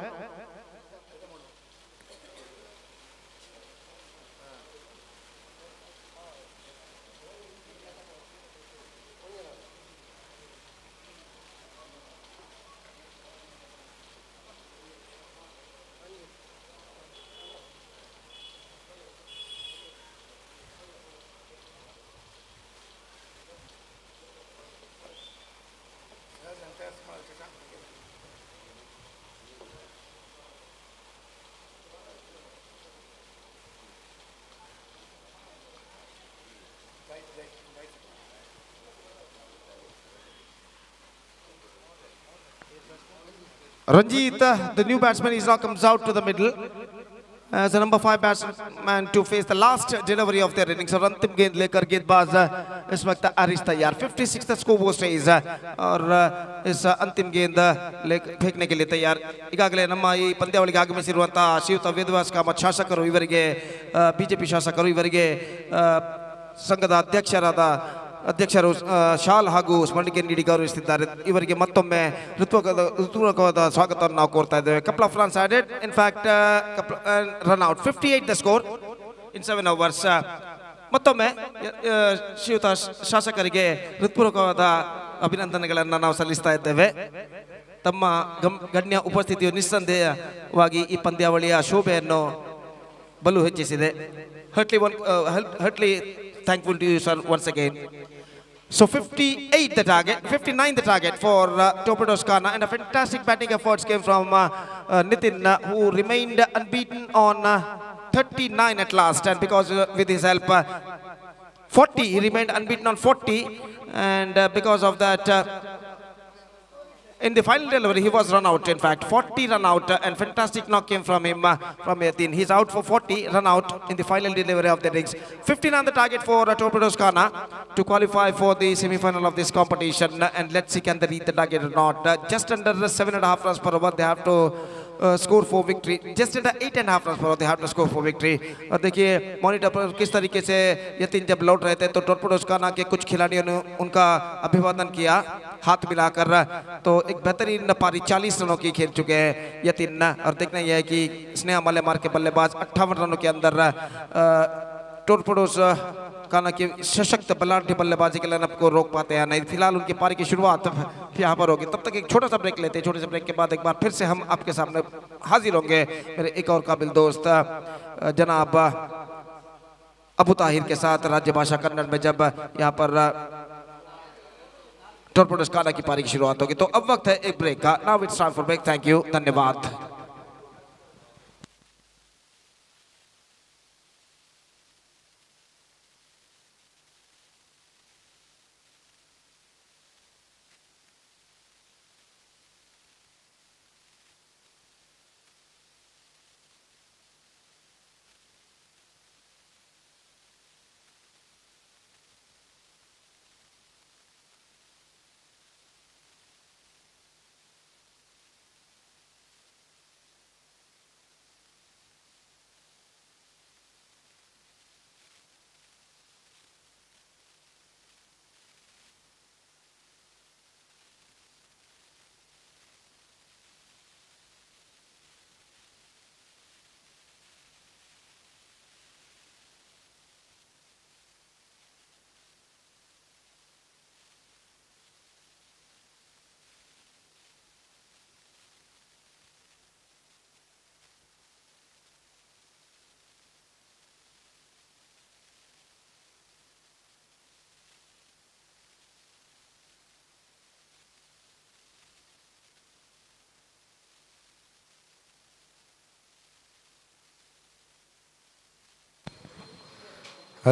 Ranjit, the new batsman, is now comes out to the middle as the number 5 batsman to face the last delivery of their innings. और अंतिम गेंद लेकर गेंदबाज इस वक्त आरिश तैयार. 56 द स्कोर स्टेज और इस अंतिम गेंद फेंकने के लिए तैयार. ಈಗಾಗಲೇ ನಮ್ಮ ಈ ಪಂದ್ಯಾವಳಿಗೆ ಆಗಮಿಸಿರುವಂತಹ ಶ್ರೀಯುತ ವೇದವ್ಯಾಸ್ ಕಾಮತ್ ಶಾಸಕರು ಇವರಿಗೆ ಬಿಜೆಪಿ ಶಾಸಕರು ಇವರಿಗೆ ಸಂಘದ ಅಧ್ಯಕ್ಷರು ಶಾಲ್ ಹಾಗೂ ಸ್ಮರಣಿಕೆ ನೀಡಿ ಗೌರವಿಸುತ್ತಿದ್ದಾರೆ. ಇವರಿಗೆ ಮತ್ತೊಮ್ಮೆ ಹೃತ್ಪೂರ್ವಕವಾದ ಸ್ವಾಗತವನ್ನು ನಾವು ಕೋರ್ತಾ ಇದ್ದೇವೆ. Couple of runs added, in fact run out 58 the score in 7 overs. ಮತ್ತೊಮ್ಮೆ ಶ್ರೀಯುತ ಶಾಸಕರಿಗೆ ಹೃತ್ಪೂರ್ವಕವಾದ ಅಭಿನಂದನೆಗಳನ್ನು ನಾವು ಸಲ್ಲಿಸ್ತಾ ಇದ್ದೇವೆ. ತಮ್ಮ ಗಣ್ಯ ಉಪಸ್ಥಿತಿಯು ನಿಸ್ಸಂದೇಹವಾಗಿ ಈ ಪಂದ್ಯಾವಳಿಯ ಶೋಭೆಯನ್ನು ಬಲು ಹೆಚ್ಚಿಸಿದೆ. Heartily thankful to you, sir, once again. So 59 the target for Torpedoes Ghana, and a fantastic batting efforts came from Nitin, who remained unbeaten on 39 at last, and because with his help 40, he remained unbeaten on 40, and because of that in the final delivery he was run out. In fact 40 run out, and fantastic knock came from him from Yatin. He's out for 40 run out in the final delivery of the innings. 59 the target for Torpedoes Ghana to qualify for the semi-final of this competition, and let's see can they reach the target or not. Just under 7.5 runs per over they have to score for victory. Just under 8.5 runs per over they have to score for victory. और देखिए monitor पर किस तरीके से यतीन जब लौट रहे थे तो टॉर्पेडोस गाना के कुछ खिलाड़ियों ने उनका अभिवादन किया हाथ मिलाकर. तो एक बेहतरीन पारी 40 रनों की खेल चुके हैं यतीन. और देखना यह है कि स्नेहा मलेमार के बल्लेबाज 58 रनों के अंदर टॉर्पेडोस गाना की सशक्त बल्लाढ़ी बल्लेबाजी के लाइनअप को रोक पाते हैं नहीं. फिलहाल उनकी पारी की शुरुआत यहाँ पर होगी. तब तक एक छोटा सा ब्रेक लेते हैं. छोटे से ब्रेक के बाद एक बार फिर से हम आपके सामने हाजिर होंगे मेरे एक और काबिल दोस्त जनाब अबू ताहिर के साथ राज्य भाषा कन्नड़ में, जब यहाँ पर टॉर्पेडोस गाना की पारी की शुरुआत होगी. तो अब वक्त है एक ब्रेक का. Now it's time for break. Thank you, धन्यवाद.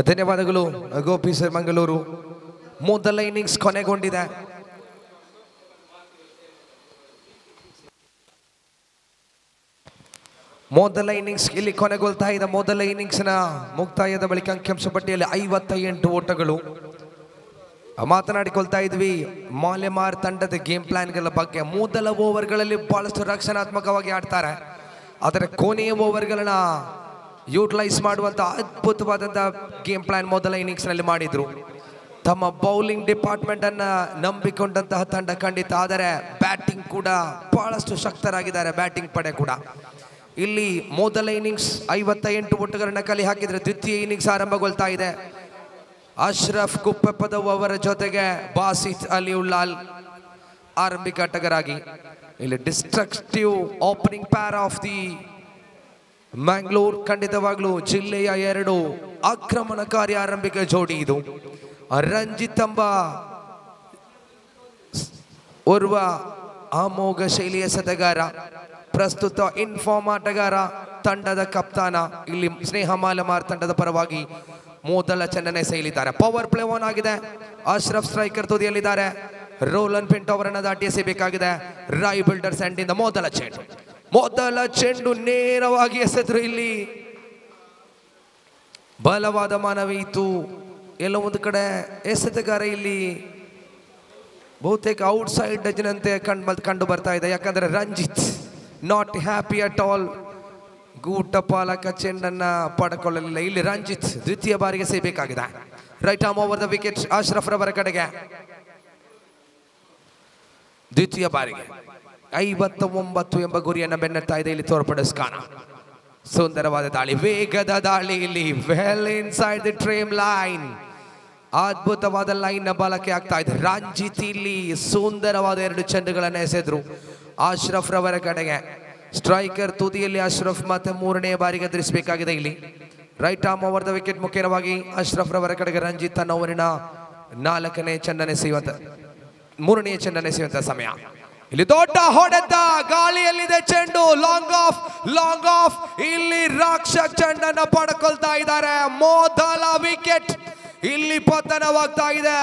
ಧನ್ಯವಾದಗಳು ಗೋಪಿ ಸರ್ ಮಂಗಳೂರು. ಮೊದಲ ಇನ್ನಿಂಗ್ಸ್ ಕೊನೆಗೊಂಡಿದೆ. ಮೊದಲ ಇನ್ನಿಂಗ್ಸ್ ಇಲ್ಲಿ ಕೊನೆಗೊಳ್ತಾ ಇದೆ. ಮೊದಲ ಇನ್ನಿಂಗ್ಸ್ನ ಮುಕ್ತಾಯದ ಬಳಿಕ ಅಂಕಿಅಂಶ ಪಟ್ಟಿಯಲ್ಲಿ 58 ಓಟಗಳು. ಮಾತನಾಡಿಕೊಳ್ತಾ ಇದ್ವಿ ಮಾಲೆಮಾರ್ ತಂಡದ ಗೇಮ್ ಪ್ಲಾನ್ಗಳ ಬಗ್ಗೆ. ಮೊದಲ ಓವರ್ಗಳಲ್ಲಿ ಬಹಳಷ್ಟು ರಕ್ಷಣಾತ್ಮಕವಾಗಿ ಆಡ್ತಾರೆ, ಆದರೆ ಕೊನೆಯ ಓವರ್ಗಳನ್ನ ಯೂಟಿಲೈಸ್ ಮಾಡುವಂಥ ಅದ್ಭುತವಾದಂಥ ಗೇಮ್ ಪ್ಲಾನ್ ಮೊದಲ ಇನ್ನಿಂಗ್ಸ್ನಲ್ಲಿ ಮಾಡಿದರು. ತಮ್ಮ ಬೌಲಿಂಗ್ ಡಿಪಾರ್ಟ್ಮೆಂಟನ್ನು ನಂಬಿಕೊಂಡಂತಹ ತಂಡ ಖಂಡಿತ. ಆದರೆ ಬ್ಯಾಟಿಂಗ್ ಕೂಡ ಬಹಳಷ್ಟು ಶಕ್ತರಾಗಿದ್ದಾರೆ, ಬ್ಯಾಟಿಂಗ್ ಪಡೆ ಕೂಡ. ಇಲ್ಲಿ ಮೊದಲ ಇನ್ನಿಂಗ್ಸ್ 58 ಓಟಗಳನ್ನು ಕಲೆ ಹಾಕಿದರೆ ದ್ವಿತೀಯ ಇನ್ನಿಂಗ್ಸ್ ಆರಂಭಗೊಳ್ತಾ ಇದೆ. ಅಶ್ರಫ್ ಕುಪ್ಪೆಪದವು ಅವರ ಜೊತೆಗೆ ಬಾಸಿತ್ ಅಲಿಯುಲ್ಲಾಲ್ ಆರಂಭಿಕ ಆಟಗಾರಾಗಿ. ಇಲ್ಲಿ destructive opening Pyaar of the Mangalore. ಖಂಡಿತವಾಗ್ಲೂ ಜಿಲ್ಲೆಯ 2 ಆಕ್ರಮಣಕಾರಿ ಆರಂಭಿಕ ಜೋಡಿ ಇದು. ರಂಜಿತ್ ಎಂಬ ಓರ್ವ ಅಮೋಘ ಶೈಲಿಯ ಸೆಟಗಾರ, ಪ್ರಸ್ತುತ ಇನ್ಫಾರ್ಮ್ ಆಟಗಾರ, ತಂಡದ ಕಪ್ತಾನ. ಇಲ್ಲಿ ಸ್ನೇಹ ಮಾಲೆಮಾರ್ ತಂಡದ ಪರವಾಗಿ ಮೊದಲ ಚೆಂಡನ್ನು ಎಸೆಯಲಿದ್ದಾರೆ. ಪವರ್ ಪ್ಲೇ ಆನ್ ಆಗಿದೆ. ಅಶ್ರಫ್ ಸ್ಟ್ರೈಕರ್ ತುದಿಯಲ್ಲಿದ್ದಾರೆ. ರೋಲನ್ ಪಿಂಟೋ ಅವರನ್ನು ದಾಟಿ ಎಸೆಯಬೇಕಾಗಿದೆ. ರಾಯ್ ಬಿಲ್ಡರ್ಸ್ ಎಂಡಿಂದ ಮೊದಲ ಚೆಂಡು ನೇರವಾಗಿ ಎಸೆದ್ರು. ಇಲ್ಲಿ ಬಲವಾದ ಮಾನವಿ ಇತ್ತು. ಎಲ್ಲ ಒಂದು ಕಡೆ ಎಸೆತಗಾರ ಇಲ್ಲಿ ಬಹುತೇಕ ಔಟ್ಸೈಡ್ ಡಜ್ನಂತೆ ಕಂಡು ಬರ್ತಾ ಇದೆ. ಯಾಕಂದ್ರೆ Ranjith not happy at all. ಗೂಟ ಪಾಲಕ ಚೆಂಡನ್ನ ಪಡ್ಕೊಳ್ಳಲಿಲ್ಲ. ಇಲ್ಲಿ ರಂಜಿತ್ ದ್ವಿತೀಯ ಬಾರಿಗೆ ಸೇಬೇಕಾಗಿದೆ. Right arm over the wicket Ashraf ರವರ ಕಡೆಗೆ. ದ್ವಿತೀಯ ಬಾರಿಗೆ 59 ಎಂಬ ಗುರಿಯನ್ನು ಬೆನ್ನತ್ತಾ ಇದೆ ಇಲ್ಲಿ ತೋರ್ಪಡಿಸ್ಕಾನ. ಸುಂದರವಾದ ದಾಳಿ, ವೇಗದ ದಾಳಿ. ಇಲ್ಲಿ ವೆಲ್ ಇನ್ಸೈಡ್ ದಿ ಟ್ರೇಮ್ ಲೈನ್. ಅದ್ಭುತವಾದ ಲೈನ್ ಬಳಕೆ ಆಗ್ತಾ ಇದೆ. ರಂಜಿತ್ ಇಲ್ಲಿ ಸುಂದರವಾದ 2 ಚೆಂಡುಗಳನ್ನು ಎಸೆದ್ರು ಅಶ್ರಫ್ ರವರ ಕಡೆಗೆ. ಸ್ಟ್ರೈಕರ್ ತುದಿಯಲ್ಲಿ ಅಶ್ರಫ್ ಮತ್ತೆ 3ನೇ ಬಾರಿಗೆ ಎದುರಿಸಬೇಕಾಗಿದೆ. ಇಲ್ಲಿ right arm over the wicket ಮುಖ್ಯವಾಗಿ ಅಶ್ರಫ್ ರವರ ಕಡೆಗೆ. ರಂಜಿತ್ ತನ್ನ ಓವರಿನ 4ನೇ ಚೆಂಡನ್ನು ಎಸೆಯುವಂತ 3ನೇ ಚೆಂಡನ್ನು ಎಸೆಯುವಂತ ಸಮಯ. ಇಲ್ಲಿ ದೊಡ್ಡ ಹೊಡೆತ, ಗಾಳಿಯಲ್ಲಿದೆ ಚೆಂಡು. Long of. ಇಲ್ಲಿ ರಕ್ಷಕ್ ಚೆಂಡನ್ನು ಪಡ್ಕೊಳ್ತಾ ಇದ್ದಾರೆ. ಮೊದಲ ವಿಕೆಟ್ ಇಲ್ಲಿ ಪತನವಾಗ್ತಾ ಇದೆ.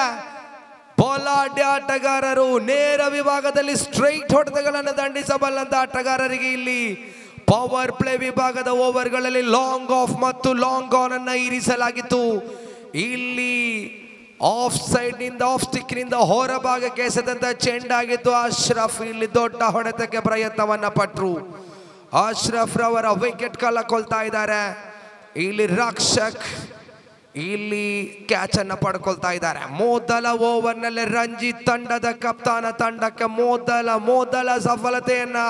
ಬಲಾಢ್ಯ ಆಟಗಾರರು ನೇರ ವಿಭಾಗದಲ್ಲಿ ಸ್ಟ್ರೈಟ್ ಹೊಡೆತಗಳನ್ನು ದಂಡಿಸಬಲ್ಲಂತ ಆಟಗಾರರಿಗೆ ಇಲ್ಲಿ ಪವರ್ ಪ್ಲೇ ವಿಭಾಗದ ಓವರ್ಗಳಲ್ಲಿ ಲಾಂಗ್ ಆಫ್ ಮತ್ತು ಲಾಂಗ್ ಆನ್ ಅನ್ನು ಇರಿಸಲಾಗಿತ್ತು. ಇಲ್ಲಿ ಆಫ್ ಸೈಡ್ ನಿಂದ ಆಫ್ ಸ್ಟಿಕ್ ನಿಂದ ಹೊರ ಭಾಗಕ್ಕೆ ಎಸೆದಂತ ಚೆಂಡಾಗಿತ್ತು. ಅಶ್ರಫ್ ಇಲ್ಲಿ ದೊಡ್ಡ ಹೊಡೆತಕ್ಕೆ ಪ್ರಯತ್ನವನ್ನ ಪಟ್ರು. ಅಶ್ರಫ್ ರವರ ವಿಕೆಟ್ ಕಳ್ಕೊಳ್ತಾ ಇದ್ದಾರೆ. ಇಲ್ಲಿ ರಕ್ಷಕ್ ಇಲ್ಲಿ ಕ್ಯಾಚ್ ಅನ್ನ ಪಡ್ಕೊಳ್ತಾ ಇದ್ದಾರೆ. ಮೊದಲ ಓವರ್ನಲ್ಲಿ ರಂಜಿತ್ ತಂಡದ ಕಪ್ತಾನ ತಂಡಕ್ಕೆ ಮೊದಲ ಸಫಲತೆಯನ್ನ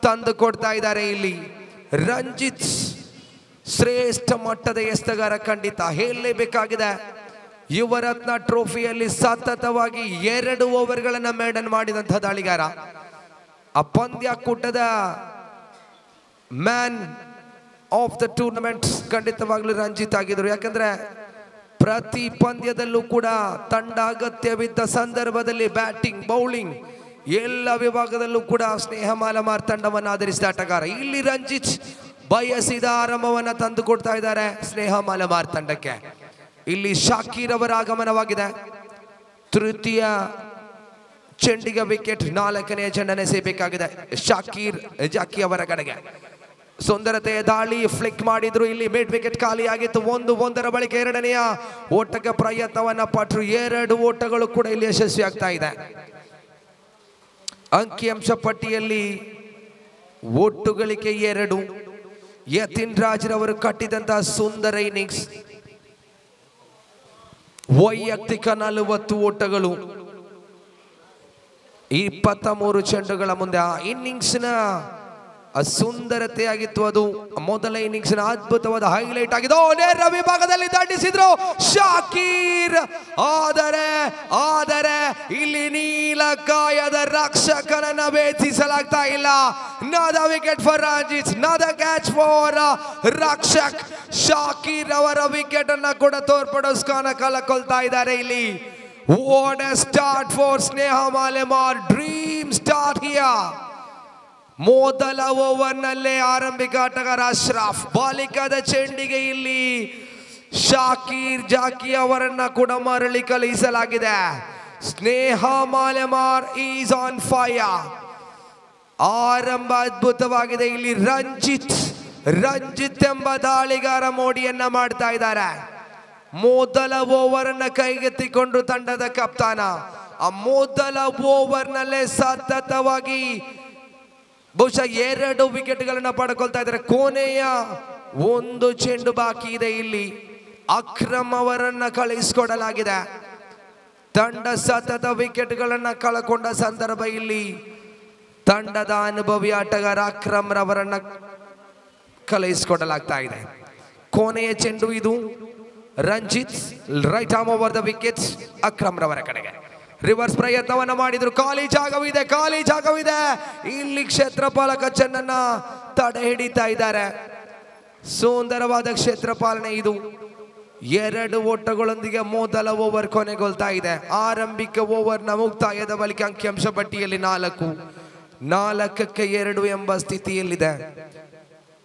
ತಂದು ಕೊಡ್ತಾ ಇದ್ದಾರೆ. ಇಲ್ಲಿ ರಂಜಿತ್ ಶ್ರೇಷ್ಠ ಮಟ್ಟದ ಎಸೆತಗಾರ ಖಂಡಿತ ಹೇಳಲೇಬೇಕಾಗಿದೆ. ಯುವರತ್ನ ಟ್ರೋಫಿಯಲ್ಲಿ ಸತತವಾಗಿ 2 ಓವರ್ಗಳನ್ನು ಮೇಡನ್ ಮಾಡಿದಂತಹ ದಾಳಿಗಾರ. ಆ ಪಂದ್ಯಾಕೂಟದ ಮ್ಯಾನ್ ಆಫ್ ದ ಟೂರ್ನಮೆಂಟ್ ಖಂಡಿತವಾಗ್ಲೂ ರಂಜಿತ್ ಆಗಿದ್ರು. ಯಾಕಂದ್ರೆ ಪ್ರತಿ ಪಂದ್ಯದಲ್ಲೂ ಕೂಡ ತಂಡ ಅಗತ್ಯವಿದ್ದ ಸಂದರ್ಭದಲ್ಲಿ ಬ್ಯಾಟಿಂಗ್ ಬೌಲಿಂಗ್ ಎಲ್ಲ ವಿಭಾಗದಲ್ಲೂ ಕೂಡ ಸ್ನೇಹ ಮಾಲೆಮಾರ್ ತಂಡವನ್ನು ಆಧರಿಸಿದ ಆಟಗಾರ. ಇಲ್ಲಿ ರಂಜಿತ್ ಬಯಸಿದ ಆರಂಭವನ್ನ ತಂದು ಕೊಡ್ತಾ ಇದ್ದಾರೆ ಸ್ನೇಹ ಮಾಲೆಮಾರ್ ತಂಡಕ್ಕೆ. ಇಲ್ಲಿ ಶಾಕೀರ್ ಅವರ ಆಗಮನವಾಗಿದೆ. ತೃತೀಯ ಚೆಂಡಿಗೆ ವಿಕೆಟ್, 4ನೇ ಚೆಂಡನ್ನು ಎಸೆಯಬೇಕಾಗಿದೆ ಶಾಕೀರ್ ಜಾಕಿ ಅವರ ಕಡೆಗೆ. ಸುಂದರತೆಯ ದಾಳಿ, ಫ್ಲಿಕ್ ಮಾಡಿದ್ರು. ಇಲ್ಲಿ ಮಿಡ್ ವಿಕೆಟ್ ಖಾಲಿಯಾಗಿತ್ತು. 1-1 ಬಳಿಕ 2ನೇ ಓಟಕ್ಕೆ ಪ್ರಯತ್ನವನ್ನ ಪಟ್ಟರು. 2 ಓಟಗಳು ಕೂಡ ಇಲ್ಲಿ ಯಶಸ್ವಿ ಆಗ್ತಾ ಇದೆ. ಅಂಕಿಅಂಶ ಪಟ್ಟಿಯಲ್ಲಿ ಒಟ್ಟು ಗಳಿಕೆ 2. ಯತಿನ್ ರಾಜ್ ರವರು ಕಟ್ಟಿದಂತಹ ಸುಂದರ ಇನ್ನಿಂಗ್ಸ್. ವೈಯಕ್ತಿಕ 40 ಓಟಗಳು 23 ಚೆಂಡುಗಳ ಮುಂದೆ. ಆ ಇನ್ನಿಂಗ್ಸ್ನ ಸುಂದರತೆಯಾಗಿತ್ತು. ಅದು ಮೊದಲ ಇನ್ನಿಂಗ್ಸ್ನ ಅದ್ಭುತವಾದ ಹೈಲೈಟ್ ಆಗಿದೆ. ನೇರ ವಿಭಾಗದಲ್ಲಿ ದಂಡಿಸಿದ್ರು ಶಾಕೀರ್. ಆದರೆ ಇಲ್ಲಿ ನೀಲಕಾಯದ ರಕ್ಷಕನನ್ನ ವೇಧಿಸಲಾಗ್ತಾ ಇಲ್ಲ. ನಾದ ವಿಕೆಟ್ ಫಾರ್ ರಂಜಿತ್, ನಾದ ಕ್ಯಾಚ್ ಫಾರ್ ರಕ್ಷಕ್ ಶಾಕೀರ್ ಅವರ ವಿಕೆಟ್ ಅನ್ನ ಕೂಡ ತೋರ್ಪಡಿಸ್ಕಾನ ಕಳ್ಕೊಳ್ತಾ ಇದ್ದಾರೆ. ಇಲ್ಲಿ what a start for Sneha Malemar. Dream start here. ಮೊದಲ ಓವರ್ನಲ್ಲೇ ಆರಂಭಿಕ ಆಟಗಾರ ಅಶ್ರಫ್ ಬಾಲಿಕದ ಚೆಂಡಿಗೆ ಇಲ್ಲಿ ಶಾಕೀರ್ ಜಾಕಿ ಅವರನ್ನ ಕೂಡ ಮರಳಿ ಕಳುಹಿಸಲಾಗಿದೆ. ಸ್ನೇಹ ಮಾಲೆಮಾರ್ ಈಸ್ ಆನ್ ಫೈರ್. ಆರಂಭ ಅದ್ಭುತವಾಗಿದೆ. ಇಲ್ಲಿ ರಂಜಿತ್ ಎಂಬ ದಾಳಿಗಾರ ಮೋಡಿಯನ್ನ ಮಾಡ್ತಾ ಇದ್ದಾರೆ. ಮೊದಲ ಓವರ್ ಅನ್ನ ಕೈಗೆತ್ತಿಕೊಂಡು ತಂಡದ ಕಪ್ತಾನ ಆ ಮೊದಲ ಓವರ್ ನಲ್ಲೇ ಸತತವಾಗಿ ಬಹುಶಃ 2 ವಿಕೆಟ್ಗಳನ್ನ ಪಡ್ಕೊಳ್ತಾ ಇದ್ದಾರೆ. ಕೊನೆಯ 1 ಚೆಂಡು ಬಾಕಿ ಇದೆ. ಇಲ್ಲಿ ಅಕ್ರಮ್ ಅವರನ್ನ ಕಳಿಸಿಕೊಡಲಾಗಿದೆ. ತಂಡ ಸತತ ವಿಕೆಟ್ಗಳನ್ನ ಕಳಕೊಂಡ ಸಂದರ್ಭ ಇಲ್ಲಿ ತಂಡದ ಅನುಭವಿ ಆಟಗಾರ ಅಕ್ರಮ್ ರವರನ್ನ ಕಳಿಸಿಕೊಡಲಾಗ್ತಾ ಇದೆ. ಕೊನೆಯ ಚೆಂಡು ಇದು. Ranjith right arm over the wicket. Akram ರವರ ಕಡೆಗೆ ರಿವರ್ಸ್ ಪ್ರಯತ್ನವನ್ನ ಮಾಡಿದ್ರು. ಖಾಲಿ ಜಾಗವಿದೆ. ಇಲ್ಲಿ ಕ್ಷೇತ್ರಪಾಲಕ ಚೆನ್ನನ್ನ ತಡೆ ಹಿಡಿತಾ ಇದ್ದಾರೆ. ಸುಂದರವಾದ ಕ್ಷೇತ್ರಪಾಲನೆ ಇದು. 2 ಓಟಗಳೊಂದಿಗೆ ಮೊದಲ ಓವರ್ ಕೊನೆಗೊಳ್ತಾ ಇದೆ. ಆರಂಭಿಕ ಓವರ್ನ ಮುಕ್ತಾಯದ ಬಳಿಕ ಅಂಕಿಅಂಶ ಪಟ್ಟಿಯಲ್ಲಿ 4ಕ್ಕೆ 2 ಎಂಬ ಸ್ಥಿತಿಯಲ್ಲಿದೆ.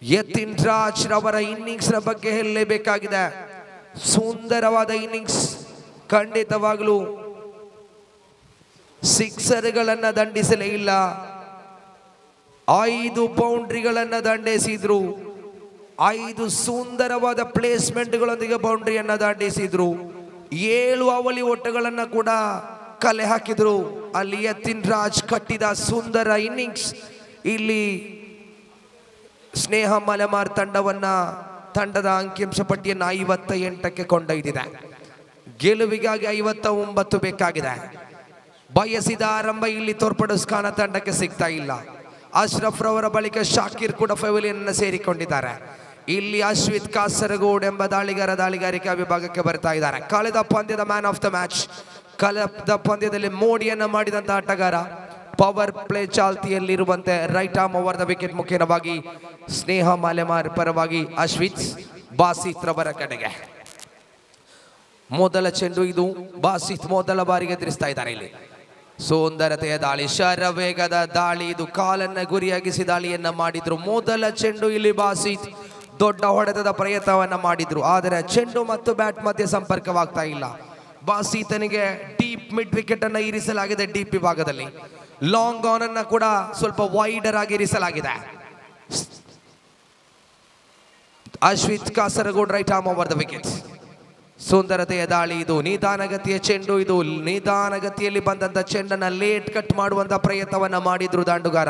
ಯತಿನ್ ರಾಜ್ ರವರ ಇನ್ನಿಂಗ್ಸ್ ನ ಬಗ್ಗೆ ಹೇಳಲೇಬೇಕಾಗಿದೆ. ಸುಂದರವಾದ ಇನ್ನಿಂಗ್ಸ್. ಖಂಡಿತವಾಗಲೂ ಸಿಕ್ಸರ್ಗಳನ್ನ ದಂಡಿಸಲೇ ಇಲ್ಲ. 5 ಬೌಂಡ್ರಿಗಳನ್ನ ದಂಡಿಸಿದ್ರು. 5 ಸುಂದರವಾದ ಪ್ಲೇಸ್ಮೆಂಟ್ಗಳೊಂದಿಗೆ ಬೌಂಡ್ರಿಯನ್ನ ದಾಟಿಸಿದ್ರು. 7 ಅವಳಿ ಓಟಗಳನ್ನ ಕೂಡ ಕಲೆ ಹಾಕಿದ್ರು. ಅಲ್ಲಿ ಯತಿನ್ ರಾಜ್ ಕಟ್ಟಿದ ಸುಂದರ ಇನ್ನಿಂಗ್ಸ್ ಇಲ್ಲಿ ಸ್ನೇಹ ಮಲೆಮಾರ್ ತಂಡದ ಅಂಕಿಅಂಶ ಪಟ್ಟಿಯನ್ನು 58ಕ್ಕೆ ಕೊಂಡೊಯ್ದಿದೆ. ಗೆಲುವಿಗಾಗಿ 59 ಬೇಕಾಗಿದೆ. ಬಯಸಿದ ಆರಂಭ ಇಲ್ಲಿ ತೋರ್ಪಡಿಸ್ಕಾನ ತಂಡಕ್ಕೆ ಸಿಗ್ತಾ ಇಲ್ಲ. ಅಶ್ರಫ್ ರವರ ಬಳಿಕ ಶಾಕೀರ್ ಕೂಡ ಪೆವಿಲಿಯನ್ ಸೇರಿಕೊಂಡಿದ್ದಾರೆ. ಇಲ್ಲಿ ಅಶ್ವಿತ್ ಕಾಸರಗೋಡ್ ಎಂಬ ದಾಳಿಗಾರಿಕೆ ವಿಭಾಗಕ್ಕೆ ಬರ್ತಾ ಇದ್ದಾರೆ. ಕಳೆದ ಪಂದ್ಯದ ಮ್ಯಾನ್ ಆಫ್ ದ ಮ್ಯಾಚ್, ಕಳೆದ ಪಂದ್ಯದಲ್ಲಿ ಮೋಡಿಯನ್ನ ಮಾಡಿದಂತ ಆಟಗಾರ. ಪವರ್ ಪ್ಲೇ ಚಾಲ್ತಿಯಲ್ಲಿರುವಂತೆ right arm over the wicket ಮುಖೇನವಾಗಿ ಸ್ನೇಹ ಮಾಲೆಮಾರ್ ಪರವಾಗಿ ಅಶ್ವಿತ್ ಬಾಸಿತ್ ರವರ ಕಡೆಗೆ ಮೊದಲ ಚೆಂಡು ಇದು. ಬಾಸಿತ್ ಮೊದಲ ಬಾರಿಗೆ ಎದುರಿಸ್ತಾ ಇದ್ದಾರೆ. ಇಲ್ಲಿ ಸುಂದರತೆಯ ದಾಳಿ, ಶರವೇಗದ ದಾಳಿ ಇದು. ಕಾಲನ್ನ ಗುರಿಯಾಗಿಸಿ ದಾಳಿಯನ್ನ ಮಾಡಿದ್ರು. ಮೊದಲ ಚೆಂಡು ಇಲ್ಲಿ ಬಾಸಿತ್ ದೊಡ್ಡ ಹೊಡೆತದ ಪ್ರಯತ್ನವನ್ನ ಮಾಡಿದ್ರು. ಆದರೆ ಚೆಂಡು ಮತ್ತು ಬ್ಯಾಟ್ ಮಧ್ಯೆ ಸಂಪರ್ಕವಾಗ್ತಾ ಇಲ್ಲ. ಬಾಸಿತನಿಗೆ ಡೀಪ್ ಮಿಡ್ ವಿಕೆಟ್ ಅನ್ನ ಇರಿಸಲಾಗಿದೆ. ಡೀಪ್ ವಿಭಾಗದಲ್ಲಿ ಲಾಂಗ್ ಆನ್ ಅನ್ನ ಕೂಡ ಸ್ವಲ್ಪ ವೈಡರ್ ಆಗಿ ಇರಿಸಲಾಗಿದೆ. Ashwith Kasaragod right arm over the wicket. ಸುಂದರತೆಯ ದಾಳಿ ಇದು. ನಿಧಾನಗತಿಯ ಚೆಂಡು ಇದು. ನಿಧಾನಗತಿಯಲ್ಲಿ ಬಂದಂತ ಚೆಂಡನ್ನ ಲೇಟ್ ಕಟ್ ಮಾಡುವಂತ ಪ್ರಯತ್ನವನ್ನ ಮಾಡಿದ್ರು ದಾಂಡುಗಾರ.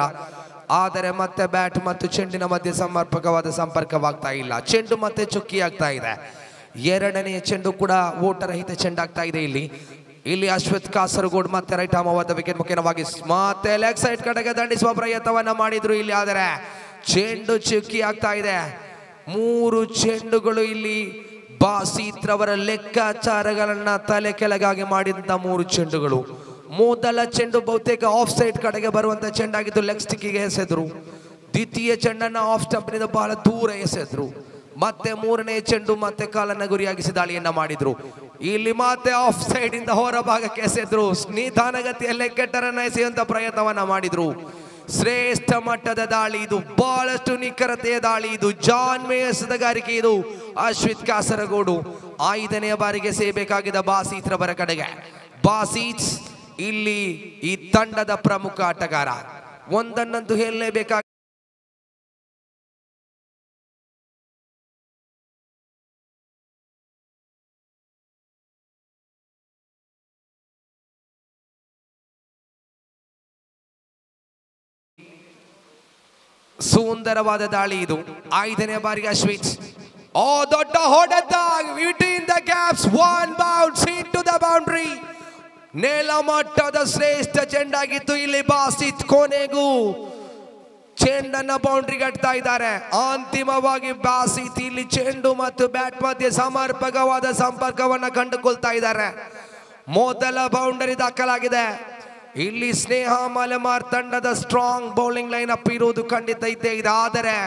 ಆದರೆ ಮತ್ತೆ ಬ್ಯಾಟ್ ಮತ್ತು ಚೆಂಡಿನ ಮಧ್ಯೆ ಸಂಪರ್ಕವಾಗ್ತಾ ಇಲ್ಲ. ಚೆಂಡು ಮತ್ತೆ ಚುಕ್ಕಿ ಆಗ್ತಾ ಇದೆ. 2ನೇ ಚೆಂಡು ಕೂಡ ಓಟರಹಿತ ಚೆಂಡಾಗ್ತಾ ಇದೆ. ಇಲ್ಲಿ ಅಶ್ವಿತ್ ಕಾಸರಗೋಡ್ ಮತ್ತೆ right arm over the wicket ಮುಖೇನವಾಗಿ ಮತ್ತೆ ಲೆಗ್ ಸೈಡ್ ಕಡೆಗೆ ದಂಡಿಸುವ ಪ್ರಯತ್ನವನ್ನ ಮಾಡಿದ್ರು. ಇಲ್ಲಿ ಆದರೆ ಚೆಂಡು ಚುಕ್ಕಿ ಆಗ್ತಾ ಇದೆ. 3 ಚೆಂಡುಗಳು ಇಲ್ಲಿ ಬಾಸಿತ್ ರವರ ಲೆಕ್ಕಾಚಾರಗಳನ್ನ ತಲೆ ಕೆಳಗಾಗಿ ಮಾಡಿದಂತ 3 ಚೆಂಡುಗಳು. ಮೊದಲ ಚೆಂಡು ಬಹುತೇಕ ಆಫ್ ಸೈಡ್ ಕಡೆಗೆ ಬರುವಂತ ಚೆಂಡಾಗಿದ್ದು ಲೆಗ್ ಸ್ಟಿಕ್ಕಿಗೆ ಎಸೆದ್ರು. ದ್ವಿತೀಯ ಚೆಂಡನ್ನ ಆಫ್ ಸ್ಟಂಪ್ನಿಂದ ಬಹಳ ದೂರ ಎಸೆದ್ರು. ಮತ್ತೆ 3ನೇ ಚೆಂಡು ಮತ್ತೆ ಕಾಲನ್ನ ಗುರಿಯಾಗಿಸಿ ದಾಳಿಯನ್ನ ಮಾಡಿದ್ರು. ಇಲ್ಲಿ ಮತ್ತೆ ಆಫ್ ಸೈಡ್ ಇಂದ ಹೊರ ಭಾಗಕ್ಕೆ ಎಸೆದ್ರು. ನಿಧಾನಗತಿಯ ಲೆಗ್ ಕಟ್ಟರನ್ನ ಎಸೆಯುವಂತ ಪ್ರಯತ್ನವನ್ನ ಮಾಡಿದ್ರು. ಶ್ರೇಷ್ಠ ಮಟ್ಟದ ದಾಳಿ ಇದು. ಬಹಳಷ್ಟು ನಿಖರತೆಯ ದಾಳಿ ಇದು. ಜಾನ್ ಮೇಯಸದಗಾರಿಕೆ ಇದು. ಅಶ್ವಿತ್ ಕಾಸರಗೋಡು 5ನೇ ಬಾರಿಗೆ ಸೇಬೇಕಾಗಿದ್ದ ಬಾಸಿತ್ ರವರ ಕಡೆಗೆ. ಬಾಸಿತ್ ಇಲ್ಲಿ ಈ ತಂಡದ ಪ್ರಮುಖ ಆಟಗಾರ. ಒಂದನ್ನಂತೂ ಹೇಳಲೇಬೇಕಾಗಿ ಸುಂದರವಾದ ದಾಳಿ ಇದು. 5ನೇ ಬಾರಿಗೆ ಅಶ್ವಿತ್ ದೊಡ್ಡ ಹೊಡೆತ. Within the gaps, 1 bounce into the boundary. ನೆಲಮಟ್ಟದ ಶ್ರೇಷ್ಠ ಚೆಂಡಾಗಿತ್ತು. ಇಲ್ಲಿ ಬಾಸಿತ್ ಕೊನೆಗೂ ಚೆಂಡನ್ನ ಬೌಂಡ್ರಿ ಕಟ್ತಾ ಇದ್ದಾರೆ. ಅಂತಿಮವಾಗಿ ಬಾಸಿತ್ ಇಲ್ಲಿ ಚೆಂಡು ಮತ್ತು ಬ್ಯಾಟ್ ಮಧ್ಯೆ ಸಮರ್ಪಕವಾದ ಸಂಪರ್ಕವನ್ನ ಕಂಡುಕೊಳ್ತಾ ಇದ್ದಾರೆ. ಮೊದಲ ಬೌಂಡರಿ ದಾಖಲಾಗಿದೆ. ಇಲ್ಲಿ ಸ್ನೇಹ ಮಲೆಮಾರ್ ತಂಡದ ಸ್ಟ್ರಾಂಗ್ ಬೌಲಿಂಗ್ ಲೈನ್ ಅಪ್ ಇರುವುದು ಖಂಡಿತ ಇದ್ದೇ ಇದೆ. ಆದರೆ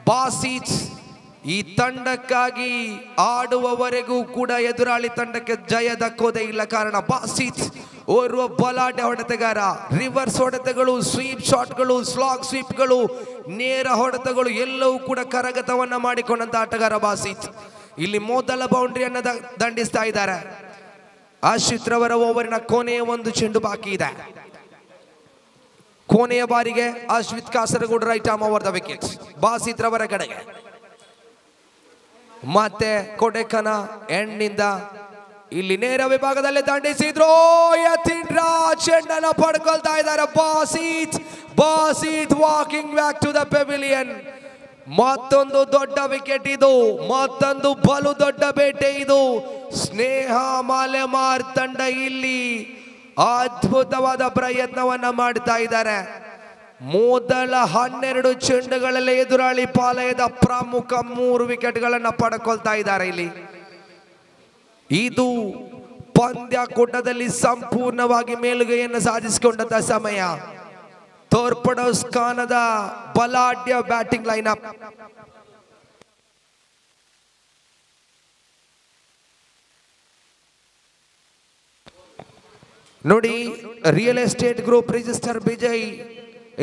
ಬಾಸಿತ್ ಈ ತಂಡಕ್ಕಾಗಿ ಆಡುವವರೆಗೂ ಕೂಡ ಎದುರಾಳಿ ತಂಡಕ್ಕೆ ಜಯ ದಕ್ಕೋದೇ ಇಲ್ಲ. ಕಾರಣ ಬಾಸಿತ್ ಓರ್ವ ಬಲಾಢ್ಯ ಹೊಡೆತಗಾರ. ರಿವರ್ಸ್ ಹೊಡೆತಗಳು, ಸ್ವೀಪ್ ಶಾಟ್ಗಳು, ಸ್ಲಾಗ್ ಸ್ವೀಪ್ಗಳು, ನೇರ ಹೊಡೆತಗಳು ಎಲ್ಲವೂ ಕೂಡ ಕರಗತವನ್ನ ಮಾಡಿಕೊಂಡಂತ ಆಟಗಾರ ಬಾಸಿತ್. ಇಲ್ಲಿ ಮೊದಲ ಬೌಂಡ್ರಿಯನ್ನು ದಂಡಿಸ್ತಾ ಇದ್ದಾರೆ. ಆಶ್ರಿತ್ ರವರ ಓವರಿನ ಕೊನೆಯ ಒಂದು ಚೆಂಡು ಬಾಕಿ ಇದೆ. ಕೊನೆಯ ಬಾರಿಗೆ Ashwith Kasaragod right arm over the wicket. Basith ರವರ ಕಡೆಗೆ ಮತ್ತೆ ಕೊಡೆಕನ ಎಂಡ್ನಿಂದ ಇಲ್ಲಿ ನೇರ ವಿಭಾಗದಲ್ಲಿ ದಂಡಿಸಿದ್ರು. ಯತಿನ್ ರಾಜ್ ಚೆಂಡನ್ನು ಪಡ್ಕೊಳ್ತಾ ಇದ್ದಾರೆ. Basith walking back to the pavilion. ಮತ್ತೊಂದು ದೊಡ್ಡ ವಿಕೆಟ್ ಇದು, ಮತ್ತೊಂದು ಬಲು ದೊಡ್ಡ ಬೇಟೆ ಇದು. ಸ್ನೇಹ ಮಾಲೆಮಾರ್ ತಂಡ ಇಲ್ಲಿ ಅದ್ಭುತವಾದ ಪ್ರಯತ್ನವನ್ನ ಮಾಡ್ತಾ ಇದ್ದಾರೆ. ಮೊದಲ 12 ಚೆಂಡುಗಳಲ್ಲಿ ಎದುರಾಳಿ ಪಾಲಯದ ಪ್ರಮುಖ 3 ವಿಕೆಟ್ಗಳನ್ನು ಪಡ್ಕೊಳ್ತಾ ಇದ್ದಾರೆ. ಇಲ್ಲಿ ಇದು ಪಂದ್ಯಾಕೂಟದಲ್ಲಿ ಸಂಪೂರ್ಣವಾಗಿ ಮೇಲುಗೈಯನ್ನು ಸಾಧಿಸಿಕೊಂಡಂತ ಸಮಯ. ಟೋರ್ಪಡೋಸ್ ಖಾನದ ಬಲಾಢ್ಯ ಬ್ಯಾಟಿಂಗ್ ಲೈನ್ಅಪ್. ನೋಡಿ, real estate group register Vijay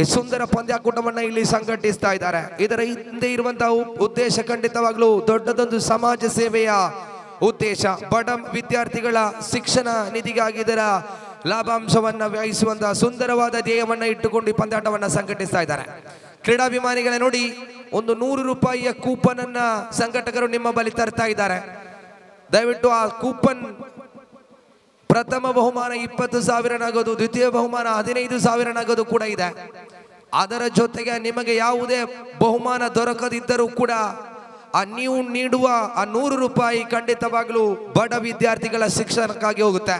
ಈ ಸುಂದರ ಪಂದ್ಯಾಕೂಟವನ್ನ ಇಲ್ಲಿ ಸಂಘಟಿಸ್ತಾ ಇದ್ದಾರೆ. ಇದರ ಹಿಂದೆ ಇರುವಂತಹ ಉದ್ದೇಶ ಖಂಡಿತವಾಗ್ಲೂ ದೊಡ್ಡದೊಂದು ಸಮಾಜ ಸೇವೆಯ ಉದ್ದೇಶ. ಬಡ ವಿದ್ಯಾರ್ಥಿಗಳ ಶಿಕ್ಷಣ ನಿಧಿಗಾಗಿ ಇದರ ಲಾಭಾಂಶವನ್ನ ವ್ಯಯಿಸುವಂತಹ ಸುಂದರವಾದ ಧ್ಯೇಯವನ್ನ ಇಟ್ಟುಕೊಂಡು ಈ ಪಂದ್ಯಾಟವನ್ನ ಸಂಘಟಿಸ್ತಾ ಇದ್ದಾರೆ. ಕ್ರೀಡಾಭಿಮಾನಿಗಳೇ ನೋಡಿ, ಒಂದು 100 ರೂಪಾಯಿಯ ಕೂಪನ್ ಅನ್ನ ಸಂಘಟಕರು ನಿಮ್ಮ ಬಳಿ ತರ್ತಾ ಇದ್ದಾರೆ. ದಯವಿಟ್ಟು ಆ ಕೂಪನ್ ಪ್ರಥಮ ಬಹುಮಾನ 20,000 ನಗದು, ದ್ವಿತೀಯ ಬಹುಮಾನ 15,000 ನಗದು ಕೂಡ ಇದೆ. ಅದರ ಜೊತೆಗೆ ನಿಮಗೆ ಯಾವುದೇ ಬಹುಮಾನ ದೊರಕದಿದ್ದರೂ ಕೂಡ ನೀವು ನೀಡುವ ಆ 100 ರೂಪಾಯಿ ಖಂಡಿತವಾಗ್ಲೂ ಬಡ ವಿದ್ಯಾರ್ಥಿಗಳ ಶಿಕ್ಷಣಕ್ಕಾಗಿ ಹೋಗುತ್ತೆ.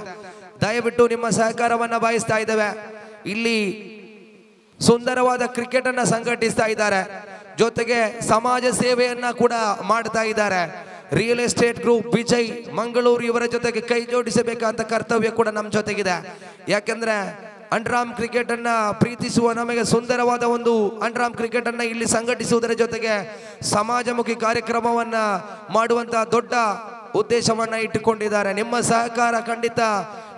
ದಯವಿಟ್ಟು ನಿಮ್ಮ ಸಹಕಾರವನ್ನ ಬಯಸ್ತಾ ಇದ್ದೇವೆ. ಇಲ್ಲಿ ಸುಂದರವಾದ ಕ್ರಿಕೆಟ್ ಅನ್ನ ಸಂಘಟಿಸ್ತಾ ಇದ್ದಾರೆ, ಜೊತೆಗೆ ಸಮಾಜ ಸೇವೆಯನ್ನ ಕೂಡ ಮಾಡ್ತಾ ಇದ್ದಾರೆ. Real estate group Vijay Mangaluru ಇವರ ಜೊತೆಗೆ ಕೈ ಜೋಡಿಸಬೇಕಂತ ಕರ್ತವ್ಯ ಕೂಡ ನಮ್ಮ ಜೊತೆಗಿದೆ. ಯಾಕಂದ್ರೆ ಅಂಡರ್ಆರ್ಮ್ ಕ್ರಿಕೆಟ್ ಅನ್ನ ಪ್ರೀತಿಸುವ ನಮಗೆ ಸುಂದರವಾದ ಒಂದು ಅಂಡರ್ಆರ್ಮ್ ಕ್ರಿಕೆಟ್ ಅನ್ನ ಇಲ್ಲಿ ಸಂಘಟಿಸುವುದರ ಜೊತೆಗೆ ಸಮಾಜಮುಖಿ ಕಾರ್ಯಕ್ರಮವನ್ನ ಮಾಡುವಂತಹ ದೊಡ್ಡ ಉದ್ದೇಶವನ್ನ ಇಟ್ಟುಕೊಂಡಿದ್ದಾರೆ. ನಿಮ್ಮ ಸಹಕಾರ ಖಂಡಿತ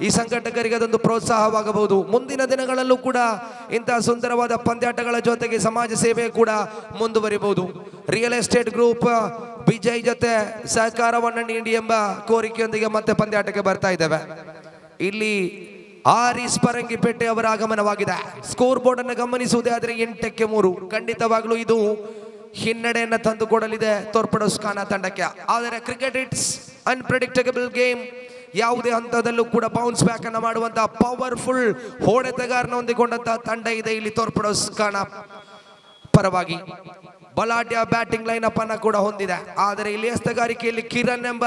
ಈ ಸಂಘಟಕರಿಗೆ ಅದೊಂದು ಪ್ರೋತ್ಸಾಹವಾಗಬಹುದು. ಮುಂದಿನ ದಿನಗಳಲ್ಲೂ ಕೂಡ ಇಂತಹ ಸುಂದರವಾದ ಪಂದ್ಯಾಟಗಳ ಜೊತೆಗೆ ಸಮಾಜ ಸೇವೆ ಕೂಡ ಮುಂದುವರಿಬಹುದು. ರಿಯಲ್ ಎಸ್ಟೇಟ್ ಗ್ರೂಪ್ ವಿಜಯ್ ಜೊತೆ ಸಹಕಾರವನ್ನ ನೀಡಿ ಎಂಬ ಕೋರಿಕೆಯೊಂದಿಗೆ ಮತ್ತೆ ಪಂದ್ಯಾಟಕ್ಕೆ ಬರ್ತಾ ಇದ್ದೇವೆ. ಇಲ್ಲಿ ಆರಿಸ್ ಪರಂಗಿಪೇಟೆ ಅವರ ಆಗಮನವಾಗಿದೆ. ಸ್ಕೋರ್ ಬೋರ್ಡ್ ಅನ್ನು ಗಮನಿಸುವುದೇ ಆದರೆ 8ಕ್ಕೆ 3 ಖಂಡಿತವಾಗ್ಲೂ ಇದು ಹಿನ್ನಡೆಯನ್ನು ತಂದುಕೊಡಲಿದೆ ಟೋರ್ಪಡೋಸ್ ಖಾನ ತಂಡಕ್ಕೆ. ಆದರೆ ಕ್ರಿಕೆಟ್ ಇಟ್ಸ್ ಅನ್ಪ್ರೆಡಿಕ್ಟಬಲ್ ಗೇಮ್. ಯಾವುದೇ ಹಂತದಲ್ಲೂ ಕೂಡ ಬೌನ್ಸ್ ಬ್ಯಾಕ್ ಅನ್ನು ಮಾಡುವಂತಹ ಪವರ್ಫುಲ್ ಹೊಡೆತಗಾರನ ಹೊಂದಿಕೊಂಡಂತಹ ತಂಡ ಇದೆ ಇಲ್ಲಿ ಟೋರ್ಪಡೋಸ್ ಖಾನ ಪರವಾಗಿ. ಬಲಾಢ್ಯ ಬ್ಯಾಟಿಂಗ್ ಲೈನ್ ಅಪ್ ಅನ್ನ ಕೂಡ ಹೊಂದಿದೆ. ಆದರೆ ಇಲ್ಲಿ ಎಸ್ತಗಾರಿಕೆಯಲ್ಲಿ ಕಿರಣ್ ಎಂಬ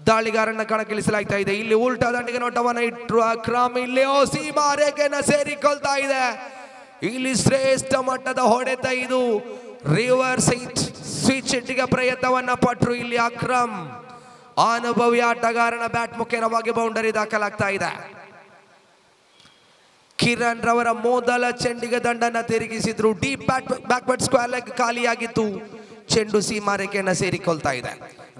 ದಾಳಿಗಾರನ್ನ ಕಣಕ್ಕಿಳಿಸಲಾಗ್ತಾ ಇದೆ. ಇಲ್ಲಿ ಉಲ್ಟಾ ದಂಡಿಗೆ ನೋಟವನ್ನ ಇಟ್ಟರು ಅಕ್ರಮ್. ಇಲ್ಲಿ ಸೀಮಾ ರೇಖೆಯನ್ನ ಸೇರಿಕೊಳ್ತಾ ಇದೆ. ಇಲ್ಲಿ ಶ್ರೇಷ್ಠ ಮಟ್ಟದ ಹೊಡೆತ ಇದು. ರಿವರ್ಸ್ ಸ್ವಿಚ್ ಇಟ್ಟಿಗೆ ಪ್ರಯತ್ನವನ್ನ ಪಟ್ಟರು ಇಲ್ಲಿ ಅಕ್ರಮ್. ಅನುಭವಿ ಆಟಗಾರನ ಬ್ಯಾಟ್ ಮುಖೇನವಾಗಿ ಬೌಂಡರಿ ದಾಖಲಾಗ್ತಾ ಇದೆ. ಕಿರಣ್ ರವರ ಮೊದಲ ಚೆಂಡಿಗೆ ದಂಡನ್ನ ತಿರುಗಿಸಿದ್ರು. ಡೀಪ್ ಬ್ಯಾಕ್ವರ್ಡ್ ಸ್ಕ್ವೇರ್ ಲೆಗ್ ಖಾಲಿಯಾಗಿತ್ತು. ಚೆಂಡು ಸೀಮಾ ರೇಖೆಯನ್ನ ಸೇರಿಕೊಳ್ತಾ ಇದೆ.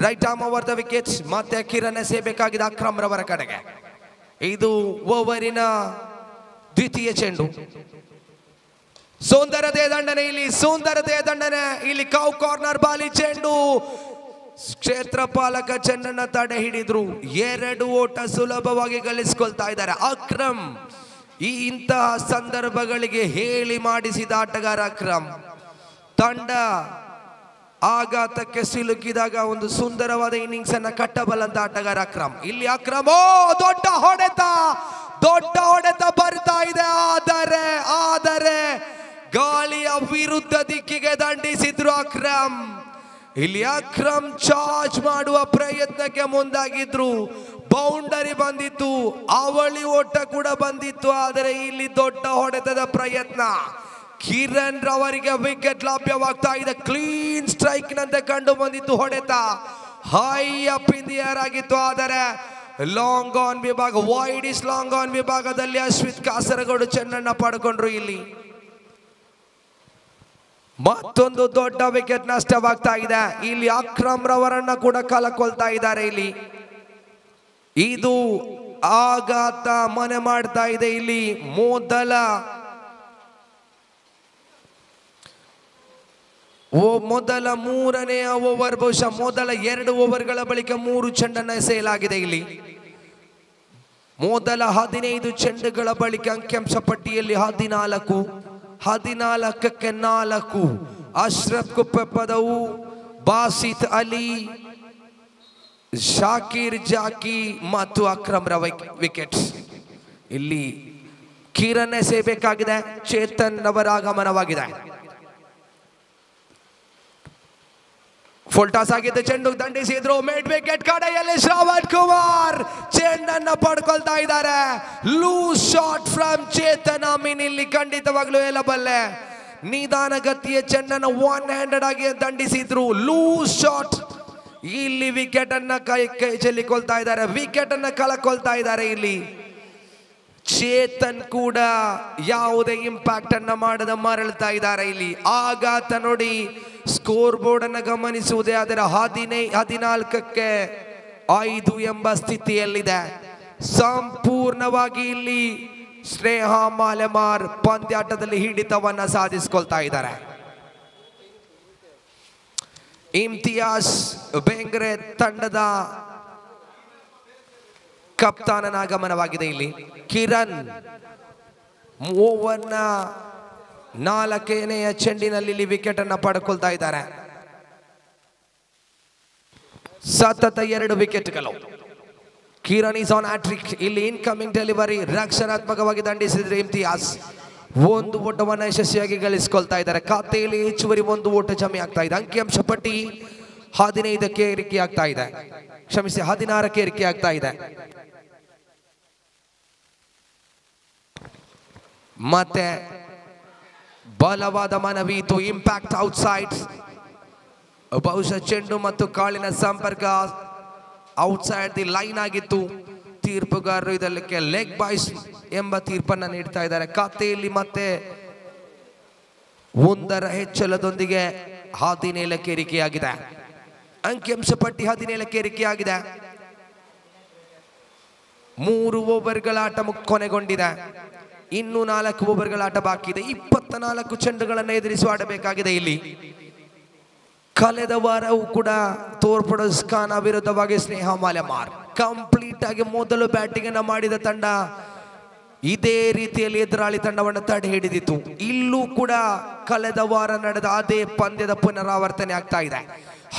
Right arm over the wicket. ಮತ್ತೆ ಕಿರಣ್ ಎಸೆಯಬೇಕಾಗಿದೆ ಅಕ್ರಮ್ ರವರ ಕಡೆಗೆ. ಇದು ಓವರಿನ ದ್ವಿತೀಯ ಚೆಂಡು. ಸುಂದರತೆಯ ದಂಡನೆ ಇಲ್ಲಿ ಕೌ ಕಾರ್ನರ್ ಬಾಲಿ ಚೆಂಡು. ಕ್ಷೇತ್ರಪಾಲಕ ಚೆಂಡನ್ನ ತಡೆ ಹಿಡಿದ್ರು. 2 ಓಟ ಸುಲಭವಾಗಿ ಗಳಿಸಿಕೊಳ್ತಾ ಇದ್ದಾರೆ ಅಕ್ರಮ್. ಇಂತಹ ಸಂದರ್ಭಗಳಿಗೆ ಹೇಳಿ ಮಾಡಿಸಿದ ಆಟಗಾರ ಅಕ್ರಮ್. ತಂಡ ಆಘಾತಕ್ಕೆ ಸಿಲುಕಿದಾಗ ಒಂದು ಸುಂದರವಾದ ಇನ್ನಿಂಗ್ಸ್ ಅನ್ನ ಕಟ್ಟಬಲ್ಲಂತ ಆಟಗಾರ ಅಕ್ರಮ್. ಇಲ್ಲಿ ಅಕ್ರಮ್ ದೊಡ್ಡ ಹೊಡೆತ ಬರ್ತಾ ಇದೆ. ಆದರೆ ಗಾಳಿಯ ವಿರುದ್ಧ ದಿಕ್ಕಿಗೆ ದಂಡಿಸಿದ್ರು ಅಕ್ರಮ್. ಇಲ್ಲಿ ಅಕ್ರಮ್ ಚಾರ್ಜ್ ಮಾಡುವ ಪ್ರಯತ್ನಕ್ಕೆ ಮುಂದಾಗಿದ್ರು. ಬೌಂಡರಿ ಬಂದಿತ್ತು, ಅವಳಿ ಓಟ ಕೂಡ ಬಂದಿತ್ತು. ಆದರೆ ಇಲ್ಲಿ ದೊಡ್ಡ ಹೊಡೆತದ ಪ್ರಯತ್ನ. ಕಿರಣ್ ರವರಿಗೆ ವಿಕೆಟ್ ಲಭ್ಯವಾಗ್ತಾ ಇದೆ. ಕ್ಲೀನ್ ಸ್ಟ್ರೈಕ್ ನಂತೆ ಕಂಡು ಬಂದಿತ್ತು ಹೊಡೆತ. High up in the air ಆಗಿತ್ತು. ಆದರೆ ಲಾಂಗ್ ಆನ್ ವಿಭಾಗ, ವೈಡ್ ಇಸ್ ಲಾಂಗ್ ಆನ್ ವಿಭಾಗದಲ್ಲಿ ಅಶ್ವಿತ್ ಕಾಸರಗೋಡು ಚೆಂಡನ್ನ ಪಡ್ಕೊಂಡ್ರು. ಇಲ್ಲಿ ಮತ್ತೊಂದು ದೊಡ್ಡ ವಿಕೆಟ್ ನಷ್ಟವಾಗ್ತಾ ಇದೆ. ಇಲ್ಲಿ ಅಕ್ರಮ್ ರವರನ್ನ ಕೂಡ ಕಳಕೊಳ್ತಾ ಇದ್ದಾರೆ. ಇಲ್ಲಿ ಇದು ಆಘಾತ ಮನೆ ಮಾಡ್ತಾ ಇದೆ. ಇಲ್ಲಿ ಮೊದಲ ಮೊದಲ ಮೂರನೆಯ ಓವರ್, ಬಹುಶಃ ಮೊದಲ 2 ಓವರ್ಗಳ ಬಳಿಕ 3 ಚೆಂಡನ್ನು ಎಸೆಯಲಾಗಿದೆ. ಇಲ್ಲಿ ಮೊದಲ 15 ಚೆಂಡುಗಳ ಬಳಿಕ ಅಂಕಿಅಂಶ ಪಟ್ಟಿಯಲ್ಲಿ 14ಕ್ಕೆ 4. ಅಶ್ರಫ್ ಕುಪ್ಪೆಪದವು, ಬಾಸಿತ್ ಅಲಿ, ಶಾಕಿರ್ ಜಾಕಿ ಮತ್ತು ಅಕ್ರಮ್ ರ ವಿಕೆಟ್ಸ್. ಇಲ್ಲಿ ಕಿರಣ್ ಎಸೆಯಬೇಕಾಗಿದೆ, ಚೇತನ್ ಅವರ ಆಗಮನವಾಗಿದೆ. ಫುಲ್ ಟಾಸ್ ಆಗಿದ್ದ ಚೆಂಡು ದಂಡಿಸಿದ್ರು, ಮಿಡ್ ವಿಕೆಟ್ ಕಡೆಯಲ್ಲಿ ಶ್ರವಣ್ ಕುಮಾರ್ ಚೆಂಡನ್ನ ಪಡ್ಕೊಳ್ತಾ ಇದ್ದಾರೆ. Loose shot from Chethan Ameen ಇಲ್ಲಿ ಖಂಡಿತವಾಗ್ಲೂ ಹೇಳಬಲ್ಲೆ. ನಿಧಾನಗತಿಯ ಚೆಂಡನ್ನು 1 ಹ್ಯಾಂಡೆಡ್ ಆಗಿ ದಂಡಿಸಿದ್ರು. Loose shot. ಇಲ್ಲಿ ವಿಕೆಟ್ ಅನ್ನ ಕೈ ಚೆಲ್ಲಿಕೊಳ್ತಾ ಇದ್ದಾರೆ, ವಿಕೆಟ್ ಅನ್ನ ಕಳಕೊಳ್ತಾ ಇದ್ದಾರೆ. ಇಲ್ಲಿ ಚೇತನ್ ಕೂಡ ಯಾವುದೇ ಇಂಪ್ಯಾಕ್ಟ್ ಅನ್ನ ಮಾಡದ ಮರಳ್ತಾ ಇದ್ದಾರೆ. ಇಲ್ಲಿ ಆಘಾತ ನೋಡಿ, ಸ್ಕೋರ್ ಬೋರ್ಡ್ ಅನ್ನ ಗಮನಿಸುವುದೇ ಆದರೆ 14ಕ್ಕೆ 5 ಎಂಬ ಸ್ಥಿತಿಯಲ್ಲಿದೆ. ಸಂಪೂರ್ಣವಾಗಿ ಇಲ್ಲಿ ಸ್ನೇಹ ಮಾಲೆಮಾರ್ ಪಂದ್ಯಾಟದಲ್ಲಿ ಹಿಡಿತವನ್ನ ಸಾಧಿಸಿಕೊಳ್ತಾ ಇದ್ದಾರೆ. ಇಮ್ತಿಯಾಜ್ ಬೆಂಗ್ರೆ ತಂಡದ ಕಪ್ತಾನನ ಆಗಮನವಾಗಿದೆ. ಇಲ್ಲಿ ಕಿರಣ್ ಓವರ್ನ 4ನೇಯ ಚೆಂಡಿನಲ್ಲಿ ಇಲ್ಲಿ ವಿಕೆಟ್ ಅನ್ನ ಪಡ್ಕೊಳ್ತಾ ಇದ್ದಾರೆ. ಸತತ 2 ವಿಕೆಟ್ಗಳು. Kiran is on hattrick. ಇಲ್ಲಿ ಇನ್ಕಮಿಂಗ್ ಡೆಲಿವರಿ ರಕ್ಷಣಾತ್ಮಕವಾಗಿ ದಂಡಿಸಿದ್ರೆ ಇಮ್ತಿಯಾಜ್ 1 ಓಟವನ್ನು ಯಶಸ್ವಿಯಾಗಿ ಗಳಿಸಿಕೊಳ್ತಾ ಇದ್ದಾರೆ. ಖಾತೆಯಲ್ಲಿ ಹೆಚ್ಚುವರಿ 1 ಓಟ ಜಮೆ ಆಗ್ತಾ ಇದೆ. ಅಂಕಿಅಂಶ ಪಟ್ಟಿ 15ಕ್ಕೆ ಏರಿಕೆ ಆಗ್ತಾ ಇದೆ, ಕ್ಷಮಿಸಿ 16ಕ್ಕೆ ಏರಿಕೆ ಆಗ್ತಾ ಇದೆ. ಮತ್ತೆ ಬಲವಾದ ಮನವಿ ಇತ್ತು, ಇಂಪ್ಯಾಕ್ಟ್ ಔಟ್ಸೈಡ್. ಬಹುಶಃ ಚೆಂಡು ಮತ್ತು ಕಾಳಿನ ಸಂಪರ್ಕ ಔಟ್ಸೈಡ್ ದಿ ಲೈನ್ ಆಗಿತ್ತು. ತೀರ್ಪುಗಾರರು ಇದಕ್ಕೆ ಲೆಗ್ ಬಾಯ್ಸ್ ಎಂಬ ತೀರ್ಪನ್ನು ನೀಡ್ತಾ ಇದ್ದಾರೆ. ಖಾತೆಯಲ್ಲಿ ಮತ್ತೆ 1ರ ಹೆಚ್ಚಳದೊಂದಿಗೆ 17ಕ್ಕೆ ಏರಿಕೆಯಾಗಿದೆ. ಅಂಕಿಅಂಶ ಪಟ್ಟಿ 17ಕ್ಕೆ ಏರಿಕೆಯಾಗಿದೆ. 3 ಓವರ್ಗಳ ಆಟ ಕೊನೆಗೊಂಡಿದೆ. ಇನ್ನು 4 ಓವರ್ಗಳ ಆಟ ಬಾಕಿ ಇದೆ. 24 ಚೆಂಡುಗಳನ್ನು ಎದುರಿಸಿ ಆಡಬೇಕಾಗಿದೆ. ಇಲ್ಲಿ ಕಳೆದ ವಾರವೂ ಕೂಡ ತೋರ್ಪಡೋಸ್ ಖಾನ ವಿರುದ್ಧವಾಗಿ ಸ್ನೇಹ ಮಾಲೆಮಾರ್ ಕಂಪ್ಲೀಟ್ ಆಗಿ ಮೊದಲು ಬ್ಯಾಟಿಂಗ್ ಅನ್ನು ಮಾಡಿದ ತಂಡ ಇದೇ ರೀತಿಯಲ್ಲಿ ಎದುರಾಳಿ ತಂಡವನ್ನು ತಡೆ ಹಿಡಿದಿತ್ತು. ಇಲ್ಲೂ ಕೂಡ ಕಳೆದ ವಾರ ನಡೆದ ಅದೇ ಪಂದ್ಯದ ಪುನರಾವರ್ತನೆ ಆಗ್ತಾ ಇದೆ.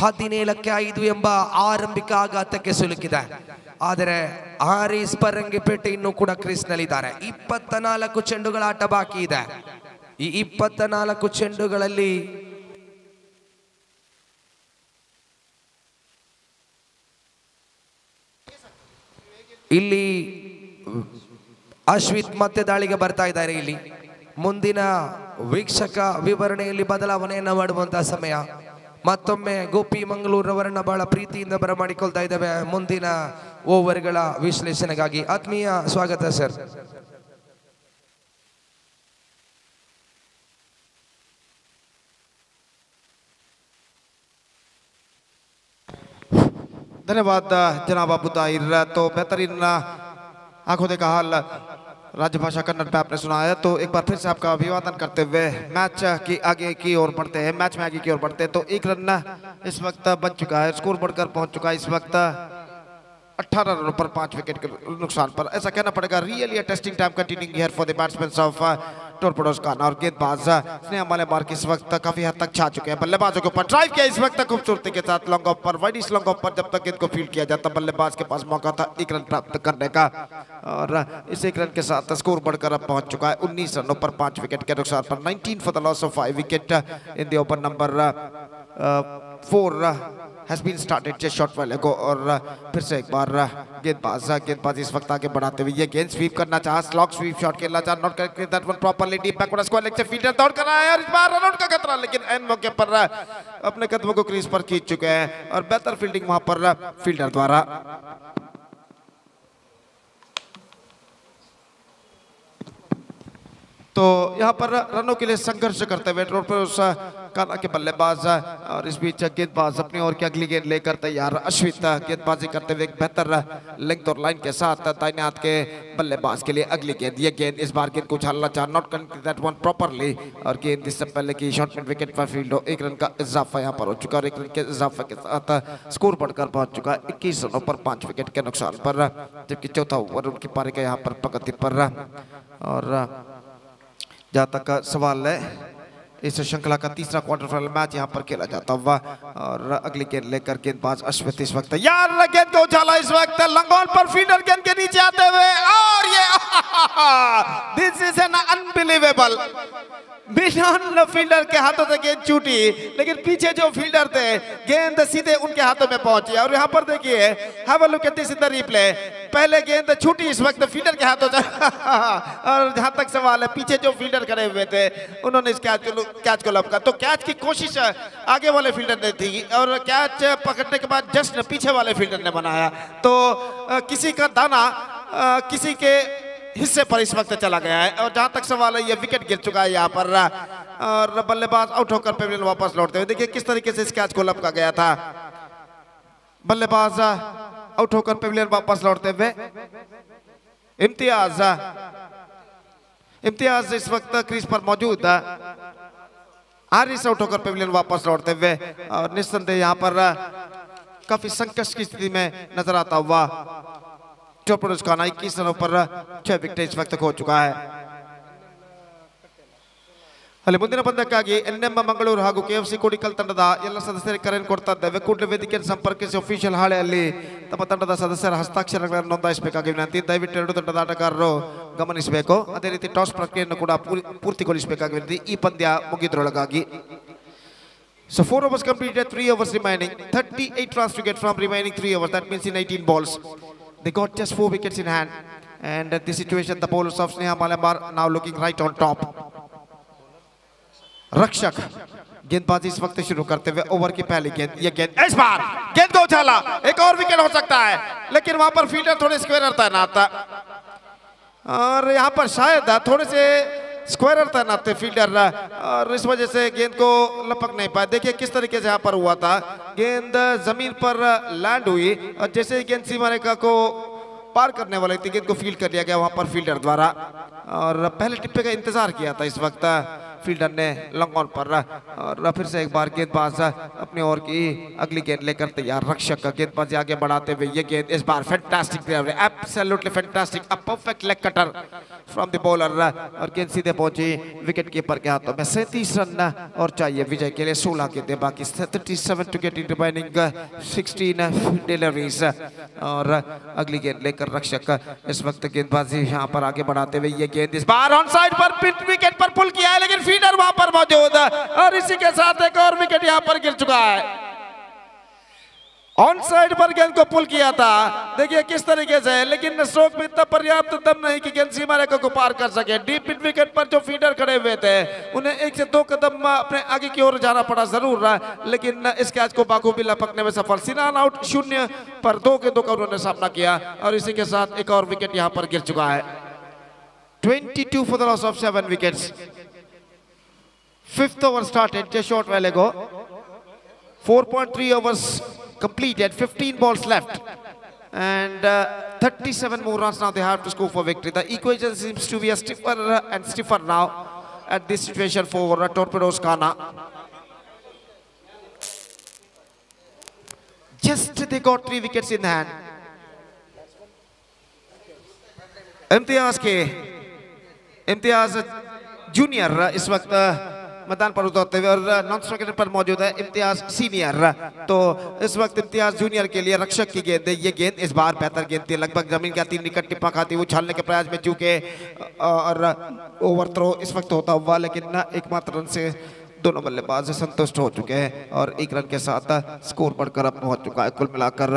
17ಕ್ಕೆ 5 ಎಂಬ ಆರಂಭಿಕ ಆಘಾತಕ್ಕೆ ಸಿಲುಕಿದೆ. ಆದರೆ ಹಾರಿಸ್ ಪರಂಗಿಪೇಟೆ ಇನ್ನೂ ಕೂಡ ಕ್ರೀಸ್ ನಲ್ಲಿದ್ದಾರೆ. 24 ಚೆಂಡುಗಳ ಆಟ ಬಾಕಿ ಇದೆ. ಈ 24 ಚೆಂಡುಗಳಲ್ಲಿ ಇಲ್ಲಿ ಅಶ್ವಿತ್ ಮತ್ತೆ ದಾಳಿಗೆ ಬರ್ತಾ ಇದ್ದಾರೆ. ಇಲ್ಲಿ ಮುಂದಿನ ವೀಕ್ಷಕ ವಿವರಣೆಯಲ್ಲಿ ಬದಲಾವಣೆಯನ್ನು ಮಾಡುವಂತಹ ಸಮಯ. ಮತ್ತೊಮ್ಮೆ ಗೋಪಿ ಮಂಗಳೂರವರನ್ನ ಬಹಳ ಪ್ರೀತಿಯಿಂದ ಬರಮಾಡಿಕೊಳ್ತಾ ಇದ್ದೇವೆ ಮುಂದಿನ ಓವರ್ಗಳ ವಿಶ್ಲೇಷಣೆಗಾಗಿ. ಆತ್ಮೀಯ ಸ್ವಾಗತ ಸರ್. धन्यवाद जनाब अबू ताहिर। तो बेहतरीन आंखों देखा हाल राजभाषा कन्नड़ पे आपने सुनाया, तो एक बार फिर से आपका अभिवादन करते हुए मैच की आगे की ओर बढ़ते हैं। मैच में आगे की ओर बढ़ते हैं तो 1 रन इस वक्त बन चुका है, स्कोर बढ़कर पहुंच चुका है इस वक्त 18 रनों पर 5 विकेट के नुकसान पर। ऐसा कहना पड़ेगा really a testing time continuing here for the batsman of Torpedoes खाना। और गेंदबाज स्नेहा मालेमार इस वक्त काफी हद तक छा चुके हैं। बल्लेबाजों के ऊपर ड्राइव किया इस वक्त खूबसूरती के साथ लॉन्ग ऑफ पर, वाइड इस लॉन्ग ऑफ पर जब तक गेंद को फील्ड किया जाता बल्लेबाज के पास मौका था 1 रन प्राप्त करने का। और इस 1 रन के साथ स्कोर बढ़कर अब पहुंच चुका है 19 रनों पर 5 विकेट के नुकसान पर। 19 for the loss of 5 wicket in the over number 4 has been started just short while ago। और फिर से एक बार गेंदबाज इस वक्त आगे बढ़ाते हुए ये गेंद स्वीप करना चाहा, स्लॉग स्वीप शॉट खेलना चाहा, not correct that one properly deep backward square leg से फील्डर दौड़ कर आया और इस बार रन आउट का खतरा, लेकिन एन मौके पर अपने कदमों को क्रीज पर खींच चुके हैं और बेहतर फील्डिंग वहां पर फील्डर द्वारा। तो यहाँ पर रनों के लिए संघर्ष करते हुए टोरपेडोस काना के बल्लेबाज और इस बीच गेंदबाज अपनी ओर की अगली गेंद लेकर तैयार। अश्वित गेंदबाजी करते हुए एक बेहतर लेंथ और लाइन के साथ दाहिने हाथ के बल्लेबाज के लिए अगली गेंद। ये गेंद इस बार गेंद को उछालना चाह, not connected that one properly, और गेंद इससे पहले की शॉट में विकेट पर फील्ड हो। 1 रन का इजाफा यहाँ पर हो चुका और 1 रन के इजाफे के साथ स्कोर बढ़कर पहुंच चुका है 21 रनों पर 5 विकेट के नुकसान पर, जबकि चौथा ओवर उनकी पारी का यहाँ पर प्रगति पर। और जहाँ तक सवाल है इस श्रृंखला का तीसरा क्वार्टर फाइनल मैच यहाँ पर खेला जाता हुआ, और अगली गेंद लेकर गेंदबाज अश्वित इस वक्त यार गेंद को उछाला इस वक्त लंगोल पर, फील्डर गेंद के नीचे आते हुए, और ये दिस इज एन अनबिलीवेबल, बिना फील्डर के हाथों से गेंद छूटी, लेकिन पीछे जो फील्डर थे गेंद सीधे उनके हाथों में पहुंची। और यहाँ पर देखिए, have a look at this in the replay, पहले गेंद छूटी इस वक्त फील्डर के हाथों से और जहां तक सवाल है पीछे जो फील्डर खड़े हुए थे उन्होंने इस कैच को लपका, तो कैच की कोशिश आगे वाले फील्डर ने थी और कैच पकड़ने के बाद जस्ट पीछे वाले फील्डर ने बनाया। तो किसी का दाना किसी के हिस्से पर इस वक्त चला गया है। और जहां तक सवाल है, ये विकेट गिर चुका है यहाँ पर, और बल्लेबाज आउट होकर पेविलियन वापस लौटते हुए देखिए किस तरीके से इस कैच को लपका गया था। बल्लेबाज आउट होकर पेविलियन वापस लौटते हुए, इम्तियाज इस वक्त क्रीज पर मौजूद, हारिस आउट होकर पेविलियन वापस लौटते हुए, और निस्संदेह यहाँ पर काफी संकट की स्थिति में नजर आता हुआ टॉर्पेडोज खाना 21 रनों पर 6 विकेट इस वक्त खो चुका है। ಅಲ್ಲಿ ಮುಂದಿನ ಪಂದ್ಯಕ್ಕಾಗಿ ಎನ್ಎಂ ಮಂಗಳೂರು ಹಾಗೂ ಕೆಎಫ್ಸಿ ಕೋಡಿಕಲ್ ತಂಡದ ಎಲ್ಲ ಸದಸ್ಯರಿಗೆ ಕರೆಯನ್ನು ಕೊಡ್ತಾ ಇದ್ದೇವೆ. ಕೂಡಲೇ ವೇದಿಕೆಯನ್ನು ಸಂಪರ್ಕಿಸಿ ಅಫಿಷಿಯಲ್ ಹಾಳೆಯಲ್ಲಿ ತಮ್ಮ ತಂಡದ ಸದಸ್ಯರ ಹಸ್ತಾಕ್ಷರಗಳನ್ನು ನೋಂದಾಯಿಸಬೇಕಾಗಿ ವಿನಂತಿ. ದಯವಿಟ್ಟು ಎರಡು ತಂಡದ ಆಟಗಾರರು ಗಮನಿಸಬೇಕು. ಅದೇ ರೀತಿ ಟಾಸ್ ಪ್ರಕ್ರಿಯೆಯನ್ನು ಕೂಡ ಪೂರ್ತಿಗೊಳಿಸಬೇಕಾಗಿ ವಿನಂತಿ ಈ ಪಂದ್ಯ ಮುಗಿದ್ರೊಳಗಾಗಿ. So 4 overs completed, 3 overs remaining, 38 runs to get from remaining 3 overs. That means in 18 balls. They got just 4 wickets in hand, and at this situation the bowlers of Sneha Malambar now looking right on top. रक्षक गेंदबाजी इस वक्त शुरू करते हुए, over की पहली गेंद, ये गेंद इस बार गेंद को उछाला, एक और विकेट हो सकता है, लेकिन वहां पर फील्डर थोड़े स्क्वायर तैनात था और यहां पर शायद थोड़े से स्क्वायर तैनात थे फील्डर, और इस वजह से गेंद को लपक नहीं पाए। देखिए किस तरीके से यहां पर हुआ था, गेंद जमीन पर लैंड हुई और जैसे ही गेंद सीमा रेखा को पार करने वाली थी गेंद को फील्ड कर लिया गया वहां पर फील्डर द्वारा, और पहले टिप्पे का इंतजार किया था इस वक्त फील्डर ने लॉन्ग ऑन पर, और फिर से एक बार गेंदबाज अपनी ओर की अगली गेंद लेकर तैयार। रक्षक गेंदबाजी आगे बढ़ाते हुए, ये गेंद इस बार fantastic delivery, absolutely fantastic, a perfect leg cutter from the bowler, और गेंद सीधे पहुंची विकेट कीपर के हाथों में। 37 रन और चाहिए विजय के लिए, 16 गेंदें बाकी, 37 to get in remaining 16 deliveries, और अगली गेंद लेकर रक्षक इस वक्त गेंदबाजी यहां पर आगे बढ़ाते हुए, ये गेंद इस बार ऑन साइड पर विकेट पर पुल किया है, लेकिन फील्डर वहां पर मौजूद, और इसी के साथ एक और विकेट यहां पर गिर चुका है। ऑन साइड पर गेंद को पुल किया था, देखिए किस तरीके से, लेकिन स्ट्रोक में इतना पर्याप्त दम नहीं कि गेंद सीमा रेखा को पार कर सके। डीप मिड विकेट पर जो फील्डर खड़े हुए थे उन्हें 1 से 2 कदम अपने आगे की ओर जाना पड़ा जरूर, लेकिन इस कैच को बाखूबी लपकने में सफल। सिनान आउट 0 पर 2 गेंदों का उन्होंने सामना किया, और इसी के साथ एक और विकेट यहां पर गिर चुका है। 22 for the loss of 7 wickets. 5th over started just short while ago. 4.3 overs completed, 15 balls left, and 37 more runs now they have to score for victory. The equation seems to be a stiffer and stiffer now at this situation for Torpedoes Khana. Just they got 3 wickets in hand. Imtiaz junior इस वक्त मैदान पर उतरते हुए, और non striker पर मौजूद है इम्तियाज सीनियर। तो इस वक्त इम्तियाज जूनियर के लिए रक्षक की गेंद है, ये गेंद इस बार बेहतर गेंद थी, लगभग जमीन के 3 निकट टिप्पा खाती हुई, उछालने के प्रयास में चूके और ओवर थ्रो इस वक्त होता हुआ, लेकिन एकमात्र रन से दोनों बल्लेबाज संतुष्ट हो चुके हैं, और 1 रन के साथ स्कोर बढ़कर अब पहुंच चुका है। कुल मिलाकर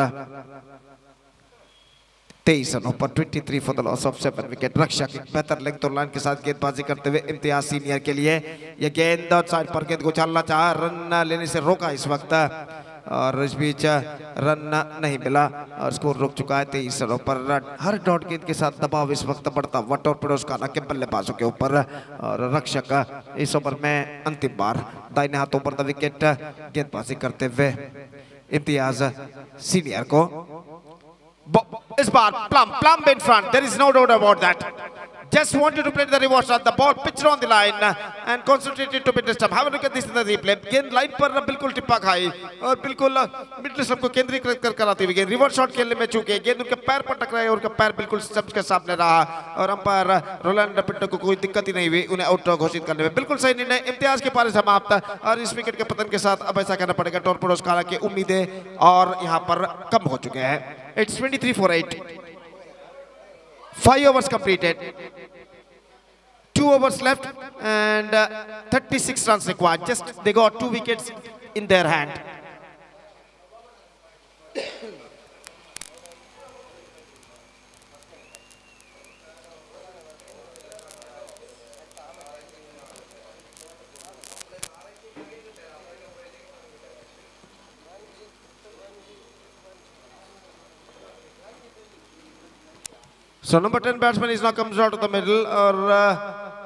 23 रनों पर 23 for the loss of 7 wicket. रक्षक एक बेहतर लेंथ और लाइन के साथ गेंदबाजी करते हुए इम्तियाज सीनियर के लिए, यह गेंद साइड पर गेंद को उछालना चाहा, रन लेने से रोका इस वक्त और इस बीच रन नहीं मिला और स्कोर रुक चुका है 23 रनों पर। हर डॉट गेंद के साथ दबाव इस वक्त बढ़ता हुआ टॉरपेडोज खाना के बल्लेबाजों के ऊपर और रक्षक इस ओवर में अंतिम बार दाहिने हाथों पर द विकेट गेंदबाजी करते हुए इम्तियाज सीनियर को इस बार plumb in front. There is no doubt about that. Just wanted to play the reverse shot. The ball pitched on the line and concentrated to mid stump. Have a look at this in the replay. गेंद line पर बिल्कुल टिप्पा खाई और बिल्कुल mid stump को केंद्रीकृत कर कराती हुई गेंद रिवर्स शॉट खेलने में चूके गेंद उनके पैर पर टकराई और उनका पैर बिल्कुल स्टंप के सामने रहा और अंपायर रोलैंड पिंटो को कोई दिक्कत ही नहीं हुई उन्हें आउट घोषित करने में। बिल्कुल सही निर्णय। इम्तियाज के पारी समाप्त और इस विकेट के पतन के साथ अब ऐसा कहना पड़ेगा टॉरपेडोज खाना की उम्मीदें और यहाँ पर कम हो चुके हैं। It's 23 for 8. 5 overs completed. 2 overs left and 36 runs required. Just they got 2 wickets in their hand. So number 10 batsman is now comes out of the middle और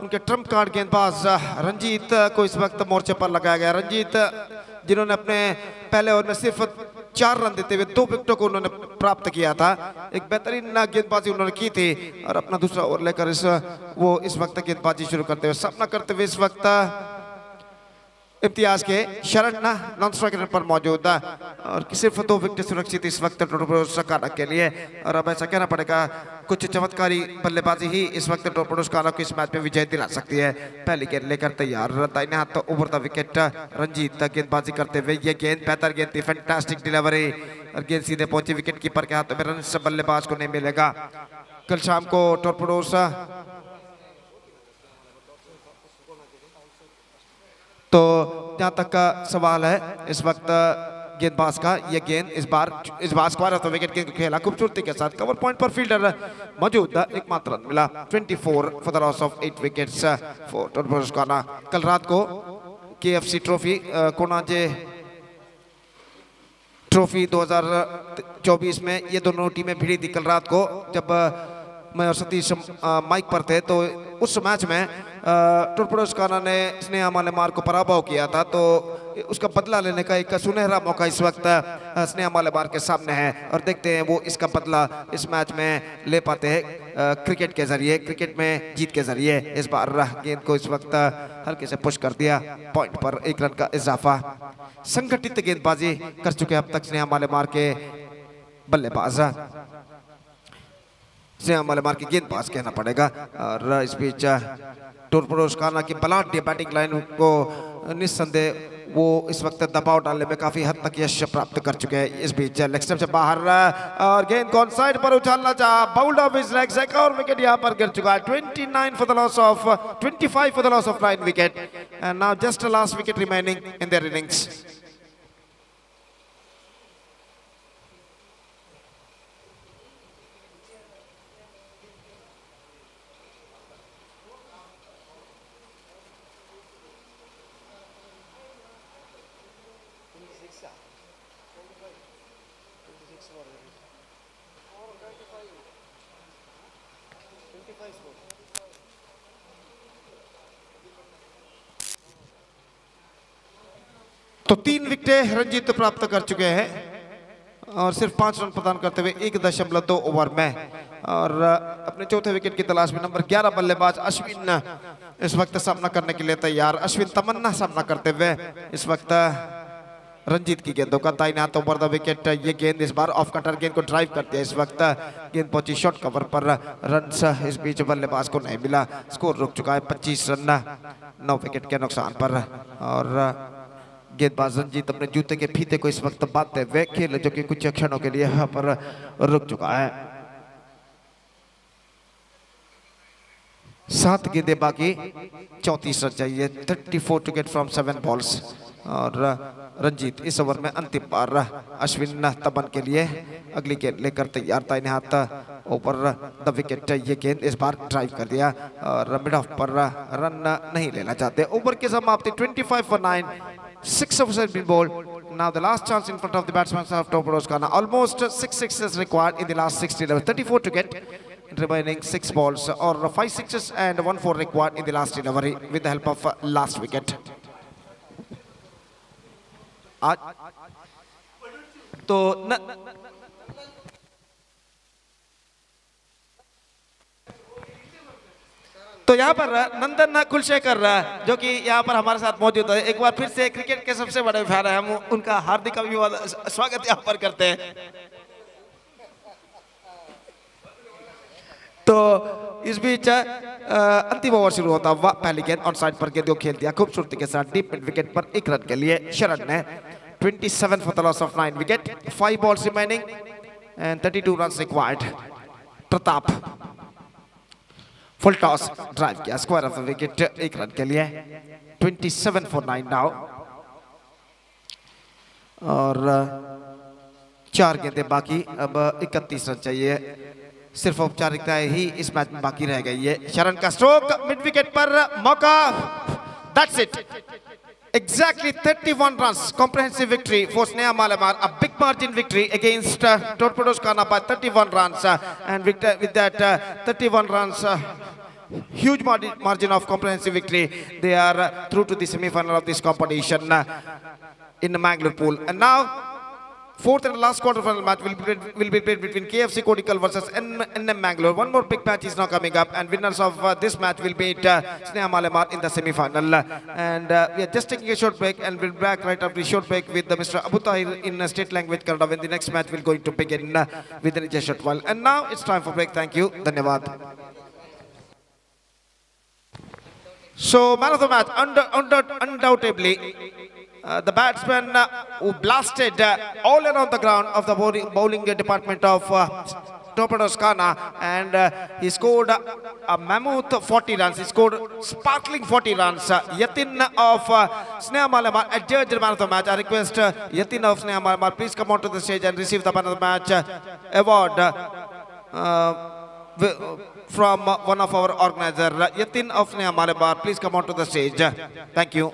उनके ट्रम्प कार्ड गेंदबाज रंजीत को इस वक्त मोर्चे पर लगाया गया। रंजीत जिन्होंने अपने पहले ओवर में सिर्फ 4 रन देते हुए 2 विकेटों को उन्होंने प्राप्त किया था। एक बेहतरीन गेंदबाजी उन्होंने की थी और अपना दूसरा ओवर लेकर वो इस वक्त गेंदबाजी शुरू करते हुए सामना करते हुए इस वक्त इम्तियाज के शरण नॉन स्ट्राइक पर मौजूद और सिर्फ 2 विकेट सुरक्षित इस वक्त टॉरपेडोज खाना के लिए और अब ऐसा कहना पड़ेगा कुछ चमत्कारी बल्लेबाजी ही इस वक्त टॉरपेडोज खाना को इस मैच में विजय दिला सकती है। पहली गेंद लेकर तैयार दाहिने हाथ तो ओवर द विकेट रंजीत गेंदबाजी करते हुए ये गेंद बेहतर गेंद थी फैंटास्टिक डिलीवरी और गेंद सीधे पहुंची विकेट कीपर के हाथों में रन से बल्लेबाज को नहीं मिलेगा। कल शाम को टॉरपेडोज तो जहाँ तक का सवाल है इस वक्त गेंदबाज का ये गेंद इस bar square off the wicket गेंद खेला खूबसूरती के साथ कवर पॉइंट पर फील्डर मौजूद एकमात्र रन मिला 24 for the loss of 8 wickets for Torpedoes खाना। कल रात को KFC ट्रॉफी कोनाजे ट्रॉफी 2024 में ये दोनों टीमें भिड़ी थी। कल रात को जब मैं और सतीश माइक पर थे तो उस मैच में टॉरपेडोज खाना ने स्नेहा मालेमार को पराभव किया था तो उसका बदला लेने का एक सुनहरा मौका इस वक्त स्नेहा मालेमार के सामने है और देखते हैं वो इसका बदला इस मैच में ले पाते हैं क्रिकेट के जरिए क्रिकेट में जीत के जरिए। इस बार गेंद को इस वक्त हल्के से पुश कर दिया पॉइंट पर 1 रन का इजाफा। संगठित गेंदबाजी कर चुके अब तक स्नेहा मालेमार के बल्लेबाज स्नेहा मालेमार की गेंदबाज कहना पड़ेगा और इस बीच टॉरपेडोज खाना की बलाढ्य बैटिंग लाइन को निस्संदेह वो इस वक्त दबाव डालने में काफी हद तक यश प्राप्त कर चुके हैं। इस बीच लेग स्टंप से बाहर और गेंद को ऑन साइड पर उछालना चाहा बाउल्ड ऑफ हिज लेग्स एक और विकेट यहां पर गिर चुका है। 25 for the loss of 9 wicket and now just a last wicket remaining in their innings. तो 3 विकेटें रंजीत प्राप्त कर चुके हैं और सिर्फ 5 रन प्रदान करते हुए 1.2 ओवर में और अपने चौथे विकेट की तलाश में नंबर 11 बल्लेबाज अश्विन इस वक्त सामना करने के लिए तैयार। अश्विन तमन्ना सामना करते हुए इस वक्त रंजीत की गेंदों का दाहिने हाथों पर द विकेट ये गेंद इस बार ऑफ कटर गेंद को ड्राइव करती है। इस वक्त गेंद पहुंची शॉर्ट कवर पर रन इस बीच बल्लेबाज को नहीं मिला। स्कोर रुक चुका है 25 रन 9 विकेट के नुकसान पर और गेंदबाज रंजीत अपने जूते के फीते को इस वक्त बांधते हुए खेल जो कि कुछ क्षणों के लिए यहाँ पर रुक चुका है। 7 गेंदें बाकी 34 रन चाहिए 34 टू गेट फ्रॉम 7 बॉल्स और रंजीत इस ओवर में अंतिम बार अश्विन तबन के लिए अगली गेंद लेकर तैयार। दाहिने हाथ ऊपर द विकेट ये गेंद इस बार ड्राइव कर दिया और मिड ऑफ पर रन नहीं लेना चाहते। ओवर की समाप्ति 25 for 9 6 overs have been bowled Now the last chance in front of the batsmen of Torpedoes Ghana. Almost 6 sixes required in the last 60 overs. 34 to get. Remaining 6 balls or 5 sixes and 1 4 required in the last delivery with the help of last wicket. तो यहाँ पर नंदन कुलशेखर जो कि यहाँ पर हमारे साथ मौजूद है, एक बार फिर से क्रिकेट के सबसे बड़े फैन हैं, हम उनका हार्दिक अभिवादन स्वागत यहाँ पर करते हैं। तो इस बीच अंतिम ओवर शुरू होता हुआ पहली गेंद ऑन साइड पर गेंद को खेल दिया खूबसूरती के साथ डीप मिड विकेट पर 1 रन के लिए शरण ने 27 for the loss of 9 wicket, 5 balls remaining and 32 runs required. Pratap full toss drive किया square off the wicket 1 run के लिए 27 for 9 नाउ और 4 गेंदें बाकी, अब 31 रन चाहिए, सिर्फ औपचारिकताएं ही इस मैच में बाकी रह गई है। शरण का स्ट्रोक मिड विकेट पर मौका, that's it, exactly 31 runs, comprehensive victory for Sneha Malamar, a big margin victory against Torpedoes Ghana by 31 runs and with that 31 runs huge margin of comprehensive victory, they are through to the semi-final of this competition in the Mangalore pool. And now fourth and last quarter-final match will be played between KFC Kodikal versus NM Mangalore. One more big match is now coming up, and winners of this match will meet Sneha Malamar in the semi-final. And we are just taking a short break, and we'll be back right after the short break with Mr. Abu Tahir in state language Kannada when the next match will going to begin within just a short while. And now it's time for break. Thank you. Dhanyavad. So man of the match, undoubtedly. The batsman who blasted all around the ground of the bowling department of Torpedoes Ghana, and he scored a mammoth 40 runs. He scored sparkling 40 runs. Yatin of Sneha Malamar adjudged man of the match. I request Yatin of Sneha Malamar, please come onto the stage and receive the man of the match award from one of our organizers. Yatin of Sneha Malamar, please come onto the stage. Thank you.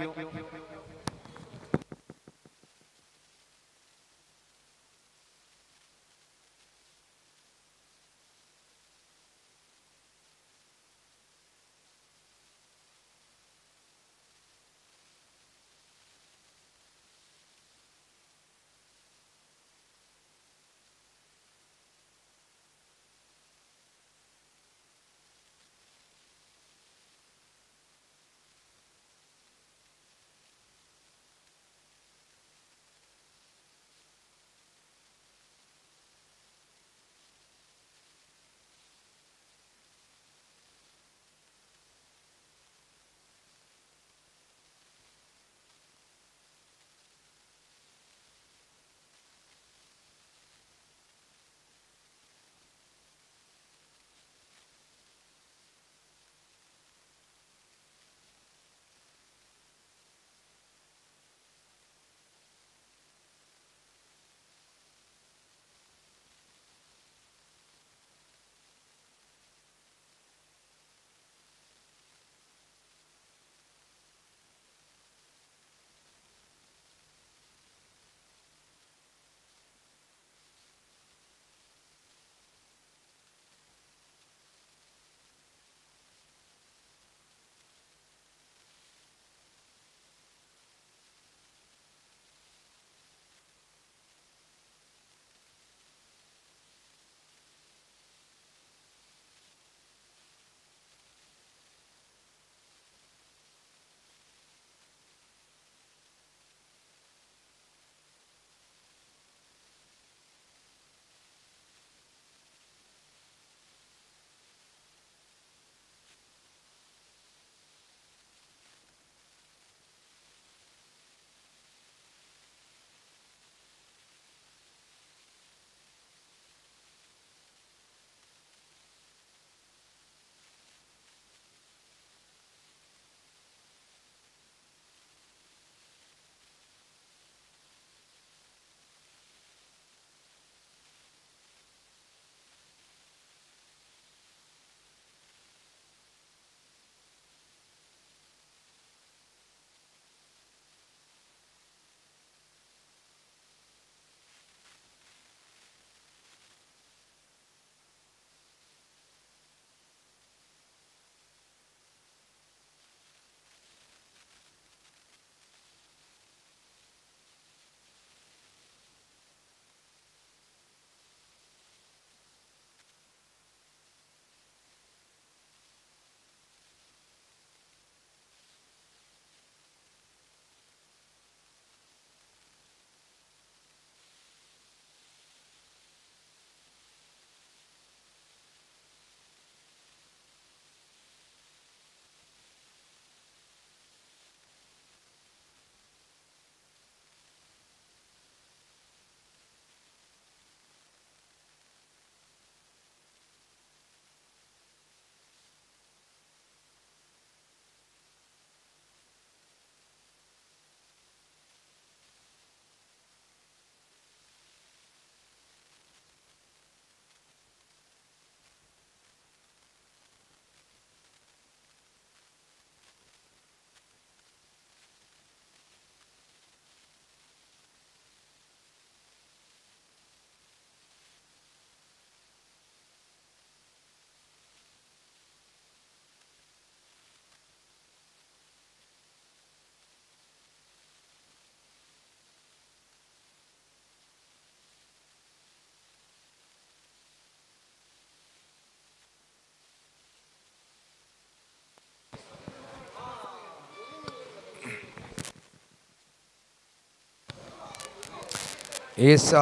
Yes.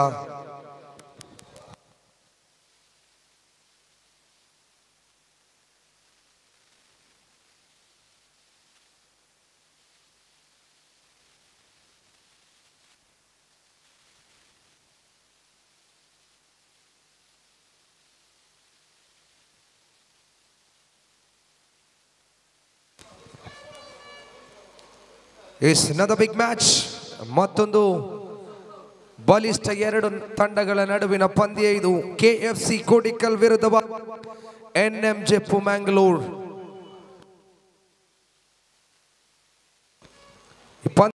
It's another big match. ಮತ್ತೊಂದು ಬಲಿಷ್ಠ ಎರಡು ತಂಡಗಳ ನಡುವಿನ ಪಂದ್ಯ ಇದು. KFC Kodikal ವಿರುದ್ಧ NMJ Mangaluru.